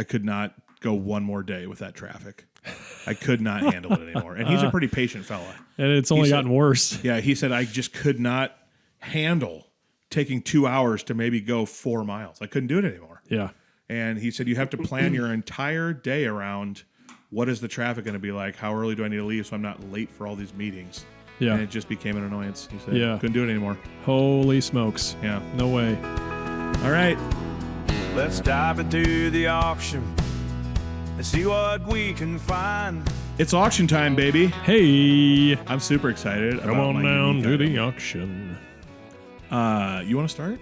could not go one more day with that traffic. I could not handle it anymore. And he's a pretty patient fella. And it's only gotten worse. Yeah, he said, I just could not handle taking 2 hours to maybe go 4 miles. I couldn't do it anymore. Yeah. And he said, you have to plan your entire day around what is the traffic going to be like? How early do I need to leave so I'm not late for all these meetings? Yeah. And it just became an annoyance. He said, couldn't do it anymore. Holy smokes. Yeah. No way. All right. Let's dive into the auction and see what we can find. It's auction time, baby. Hey. I'm super excited. Come about on my down unique to item. the auction. You want to start?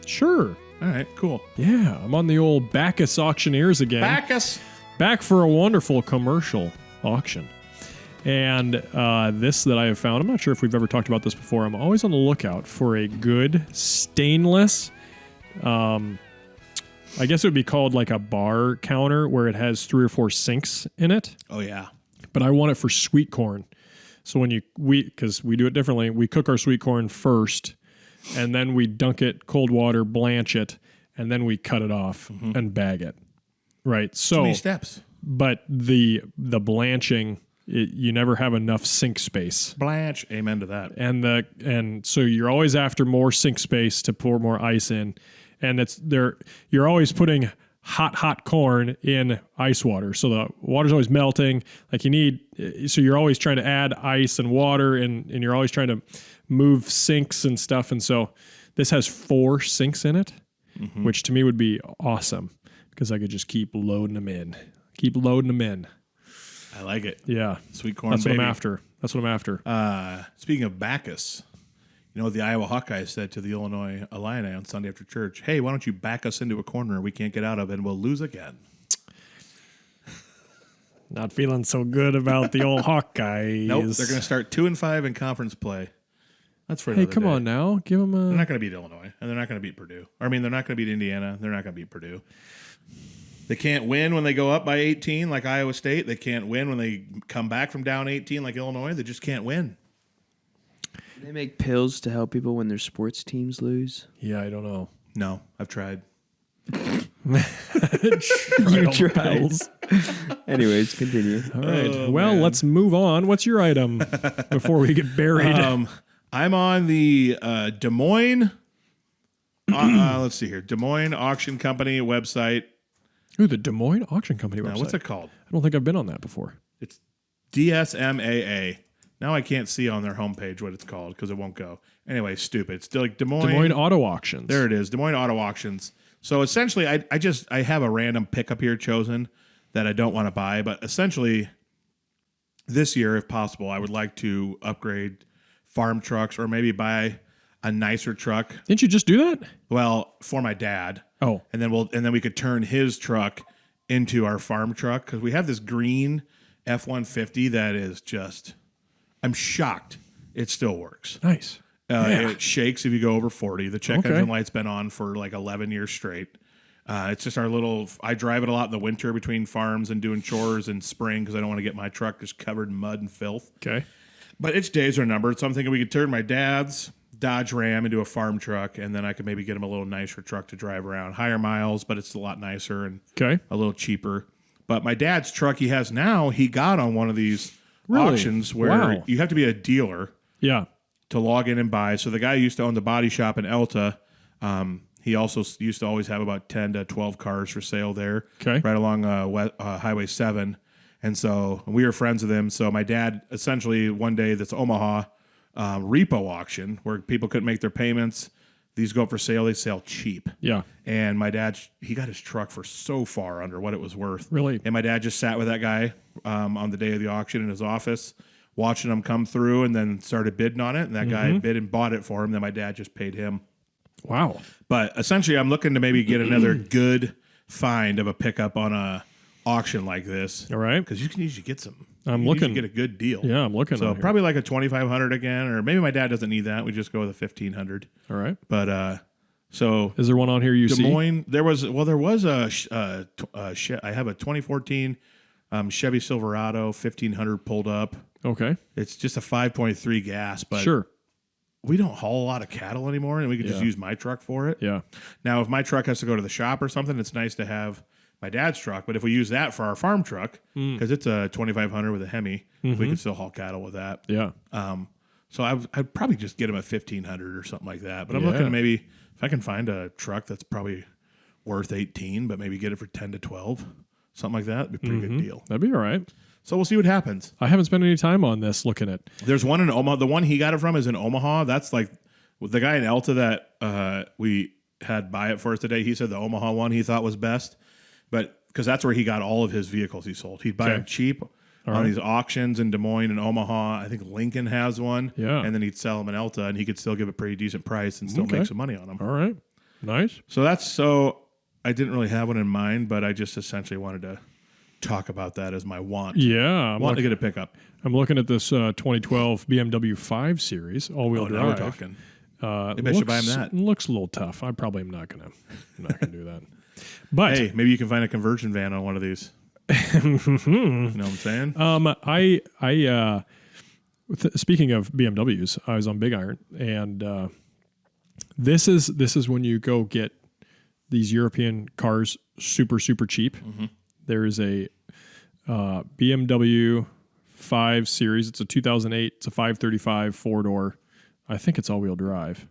Sure. All right, cool. Yeah. I'm on the old Bacchus Auctioneers again. Bacchus. Back for a wonderful commercial. auction. And this that I have found, I'm not sure if we've ever talked about this before. I'm always on the lookout for a good stainless, I guess it would be called like a bar counter where it has 3 or 4 sinks in it. Oh, yeah. But I want it for sweet corn. So when because we do it differently, we cook our sweet corn first, and then we dunk it cold water, blanch it, and then we cut it off and bag it. Right. So Too many steps. But the blanching, you never have enough sink space. Blanch. Amen to that. And so you're always after more sink space to pour more ice in, and you're always putting hot corn in ice water, so the water's always melting. Like so you're always trying to add ice and water, and you're always trying to move sinks and stuff. And so this has 4 sinks in it, which to me would be awesome because I could just keep loading them in. I like it. Yeah, Sweet corn. That's baby. what I'm after. Speaking of Bacchus, you know what the Iowa Hawkeyes said to the Illinois Illini on Sunday after church? Hey, why don't you back us into a corner we can't get out of and we'll lose again? Not feeling so good about the old Hawkeyes. Nope, they're going to start 2-5 in conference play. That's for Hey, another come day. on now. Give them a... They're not going to beat Illinois, and they're not going to beat Purdue. They're not going to beat Indiana. They're not going to beat Purdue. They can't win when they go up by 18 like Iowa State. They can't win when they come back from down 18 like Illinois. They just can't win. Do they make pills to help people when their sports teams lose? Yeah, I don't know. No, I've tried. You tried. Anyways, continue. All right. Oh, well, man. let's move on. What's your item before we get buried? I'm on the Des Moines. Let's see here. Des Moines Auction Company website. Ooh, the Des Moines Auction Company website. What's it called? I don't think I've been on that before. It's DSMAA. Now I can't see on their homepage what it's called because it won't go. Anyway, stupid. It's still like Des Moines Auto Auctions. There it is. Des Moines Auto Auctions. So essentially, I have a random pickup here chosen that I don't want to buy, but essentially this year, if possible, I would like to upgrade farm trucks or maybe buy a nicer truck. Didn't you just do that? Well, for my dad. Oh. And then we could turn his truck into our farm truck because we have this green F-150 that is just, I'm shocked it still works. Nice. It shakes if you go over 40. The check engine light's been on for like 11 years straight. It's just our little, I drive it a lot in the winter between farms and doing chores in spring because I don't want to get my truck just covered in mud and filth. Okay. But its days are numbered, so I'm thinking we could turn my dad's Dodge Ram into a farm truck, and then I could maybe get him a little nicer truck to drive around. Higher miles, but it's a lot nicer and a little cheaper. But my dad's truck he has now, he got on one of these auctions where you have to be a dealer to log in and buy. So the guy who used to own the body shop in Elta, he also used to always have about 10 to 12 cars for sale there, right along Highway 7. And so we were friends with him. So my dad essentially one day this Omaha repo auction where people couldn't make their payments. These go up for sale. They sell cheap. Yeah. And my dad, he got his truck for so far under what it was worth. Really? And my dad just sat with that guy on the day of the auction in his office, watching him come through, and then started bidding on it. And that guy bid and bought it for him. Then my dad just paid him. Wow. But essentially, I'm looking to maybe get another good find of a pickup on a auction like this. All right. Because you can usually get some. I'm you looking. Get a good deal. Yeah, I'm looking. So probably like a 2,500 again, or maybe my dad doesn't need that. We just go with a 1,500. All right. But so is there one on here you see? Des Moines. There was a. I have a 2014 Chevy Silverado 1,500 pulled up. Okay. It's just a 5.3 gas, but we don't haul a lot of cattle anymore, and we could just use my truck for it. Yeah. Now, if my truck has to go to the shop or something, it's nice to have my dad's truck. But if we use that for our farm truck, because it's a 2,500 with a Hemi, we can still haul cattle with that. Yeah. So I'd probably just get him a 1,500 or something like that. But I'm looking at maybe if I can find a truck that's probably worth 18, but maybe get it for 10 to 12, something like that. It'd be a pretty good deal. That'd be all right. So we'll see what happens. I haven't spent any time on this looking at. There's one in Omaha. The one he got it from is in Omaha. That's like the guy in Elta that we had buy it for us today. He said the Omaha one he thought was best, but because that's where he got all of his vehicles he sold. He'd buy them cheap on these auctions in Des Moines and Omaha. I think Lincoln has one. Yeah. And then he'd sell them in Elta, and he could still give a pretty decent price and still make some money on them. All right. Nice. So I didn't really have one in mind, but I just essentially wanted to talk about that as my want. Yeah. Want to get a pickup. I'm looking at this 2012 BMW 5 Series all-wheel drive. Now we're talking. Maybe I should buy him that. Looks a little tough. I probably am not gonna do that. But hey, maybe you can find a conversion van on one of these. You know what I'm saying? Speaking of BMWs, I was on Big Iron, and this is when you go get these European cars super cheap. Mm-hmm. There is a BMW 5 Series. It's a 2008. It's a 535 4-door. I think it's all-wheel drive.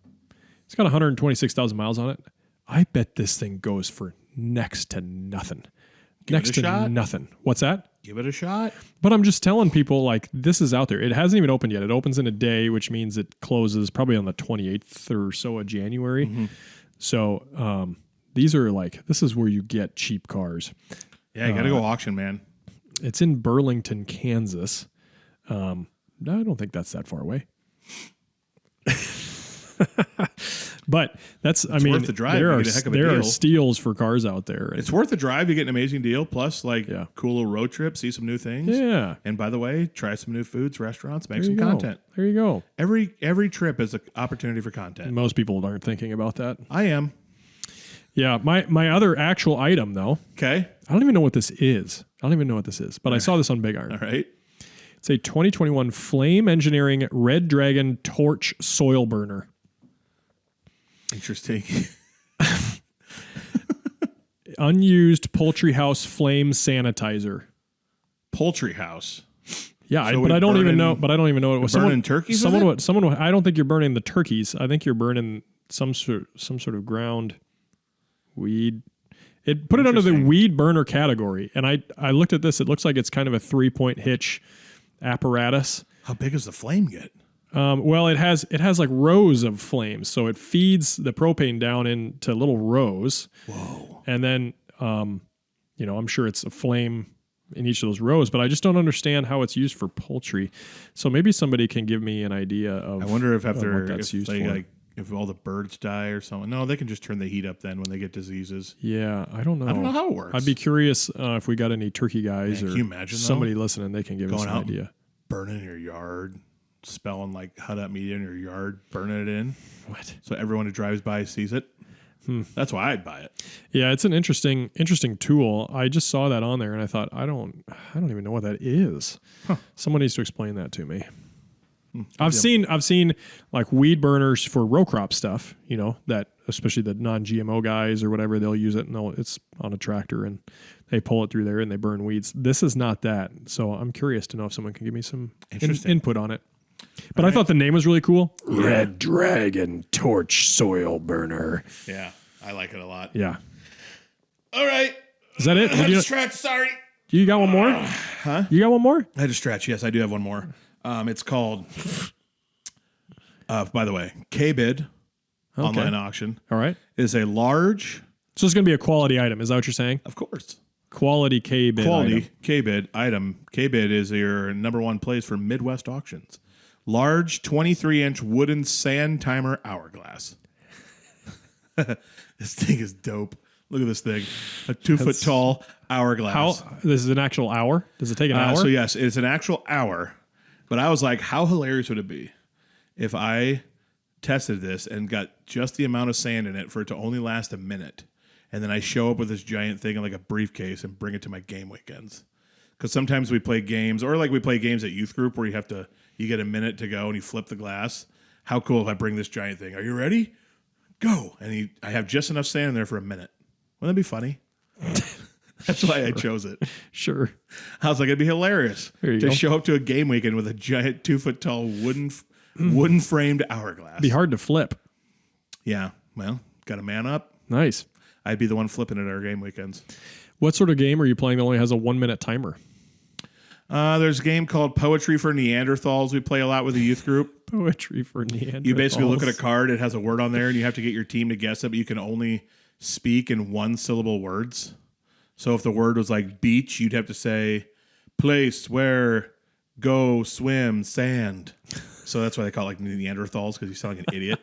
It's got 126,000 miles on it. I bet this thing goes for next to nothing. Next to nothing. What's that? Give it a shot. But I'm just telling people, like, this is out there. It hasn't even opened yet. It opens in a day, which means it closes probably on the 28th or so of January. Mm-hmm. So these are like, this is where you get cheap cars. Yeah, you got to go auction, man. It's in Burlington, Kansas. I don't think that's that far away. But it's worth the drive. There are steals for cars out there. It's worth the drive. You get an amazing deal. Plus, cool little road trip, see some new things. Yeah. And by the way, try some new foods, restaurants, make some content. There you go. Every trip is an opportunity for content. Most people aren't thinking about that. I am. Yeah. My other actual item, though. Okay. I don't even know what this is. But I saw this on Big Iron. All right. It's a 2021 Flame Engineering Red Dragon Torch Soil Burner. Interesting. Unused poultry house flame sanitizer. Poultry house. Yeah, but I don't even know. But I don't even know what it was. Burning turkeys. Someone. I don't think you're burning the turkeys. I think you're burning some sort of ground weed. It put it under the weed burner category. And I looked at this. It looks like it's kind of a 3-point hitch apparatus. How big does the flame get? Well, it has like rows of flames, so it feeds the propane down into little rows. Whoa! And then, I'm sure it's a flame in each of those rows, but I just don't understand how it's used for poultry. So maybe somebody can give me an idea of. I wonder if if all the birds die or something. No, they can just turn the heat up then when they get diseases. Yeah, I don't know. I don't know how it works. I'd be curious if we got any turkey guys or can you imagine, somebody listening. They can give us an idea. Burning your yard. Spelling like hot up media in your yard, burning it in. What? So everyone who drives by sees it. That's why I'd buy it. Yeah, it's an interesting tool. I just saw that on there and I thought, I don't even know what that is. Huh. Someone needs to explain that to me. I've seen like weed burners for row crop stuff, that especially the non-GMO guys or whatever, they'll use it and it's on a tractor and they pull it through there and they burn weeds. This is not that. So I'm curious to know if someone can give me some input on it. But I thought the name was really cool. Red Dragon Torch Soil Burner. Yeah, I like it a lot. Yeah. All right. Is that it? I had to stretch, sorry. You got one more? Huh? You got one more? I had to stretch. Yes, I do have one more. It's called, by the way, KBid online auction. All right. Is a large. So it's going to be a quality item. Is that what you're saying? Of course. Quality KBid Quality KBid item. KBid is your number one place for Midwest auctions. Large 23-inch wooden sand timer hourglass. This thing is dope. Look at this thing. A 2-foot tall hourglass. This is an actual hour? Does it take an hour? So yes, it's an actual hour. But I was like, how hilarious would it be if I tested this and got just the amount of sand in it for it to only last a minute. And then I show up with this giant thing in like a briefcase and bring it to my game weekends. Because sometimes we play games, or like we play games at youth group where you get a minute to go and you flip the glass. How cool if I bring this giant thing? Are you ready? Go. And I have just enough sand in there for a minute. Wouldn't that be funny? That's why I chose it. Sure. I was like, it'd be hilarious to show up to a game weekend with a giant 2-foot tall wooden framed hourglass. It'd be hard to flip. Yeah. Well, got a man up. Nice. I'd be the one flipping it at our game weekends. What sort of game are you playing that only has a 1-minute timer? There's a game called Poetry for Neanderthals we play a lot with the youth group. Poetry for Neanderthals. You basically look at a card, it has a word on there, and you have to get your team to guess it, but you can only speak in one-syllable words. So if the word was like beach, you'd have to say place, where, go, swim, sand. So that's why they call it like Neanderthals, because you sound like an idiot.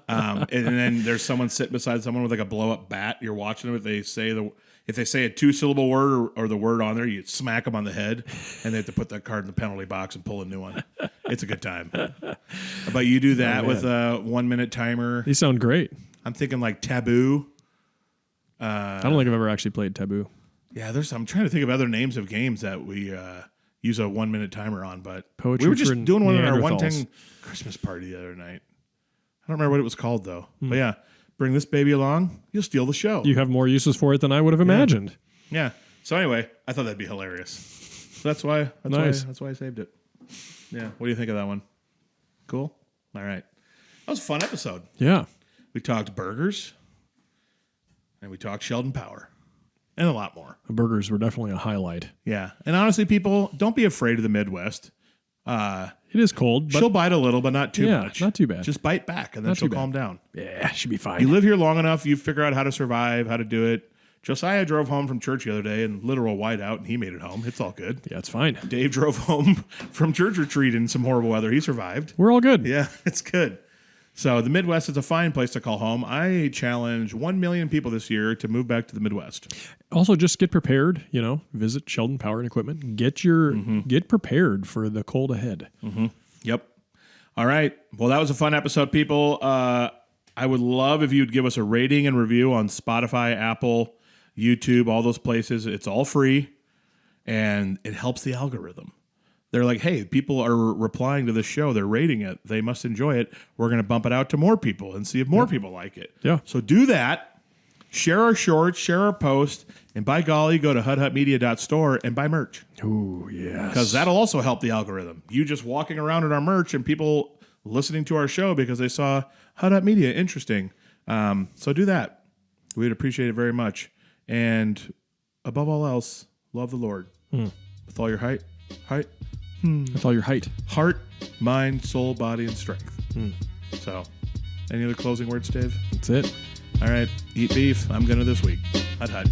And then there's someone sitting beside someone with like a blow up bat. You're watching them. If they say a 2-syllable word or the word on there, you smack them on the head, and they have to put that card in the penalty box and pull a new one. It's a good time. But you do that with a 1-minute timer. These sound great. I'm thinking like Taboo. I don't think I've ever actually played Taboo. Yeah, I'm trying to think of other names of games that we use a 1-minute timer on, but Poetry we were just doing one at our Neanderthals. 110 Christmas party the other night. I don't remember what it was called though. But yeah, bring this baby along, you'll steal the show. You have more uses for it than I would have imagined. Yeah. So anyway, I thought that'd be hilarious. So that's why I saved it. Yeah. What do you think of that one? Cool. All right. That was a fun episode. Yeah. We talked burgers, and we talked Sheldon Power, and a lot more. The burgers were definitely a highlight. Yeah. And honestly, people, don't be afraid of the Midwest. It is cold, but She'll bite a little, but not too yeah, much. not too bad. Just bite back, and then Not she'll too bad. calm down. yeah, should be fine. You live here long enough, you figure out how to survive, how to do it. Josiah drove home from church the other day in literal whiteout, and he made it home. It's all good. Yeah, it's fine. Dave drove home from church retreat in some horrible weather. He survived. We're all good. Yeah, it's good. So the Midwest is a fine place to call home. I challenge 1 million people this year to move back to the Midwest. Also, just get prepared. Visit Sheldon Power and Equipment. Get prepared for the cold ahead. Yep. All right. Well, that was a fun episode, people. I would love if you'd give us a rating and review on Spotify, Apple, YouTube, all those places. It's all free, and it helps the algorithm. They're like, hey, people are replying to the show. They're rating it. They must enjoy it. We're going to bump it out to more people and see if more people like it. Yeah. So do that. Share our shorts, share our post, and by golly, go to hudhutmedia.store and buy merch. Ooh, yes. Because that'll also help the algorithm. You just walking around in our merch and people listening to our show because they saw Hut Hut Media. Interesting. So do that. We'd appreciate it very much. And above all else, love the Lord. With all your heart, With all your height. heart, mind, soul, body, and strength. So, any other closing words, Dave? That's it. All right. Eat beef. I'm going to this week. Hut Hut.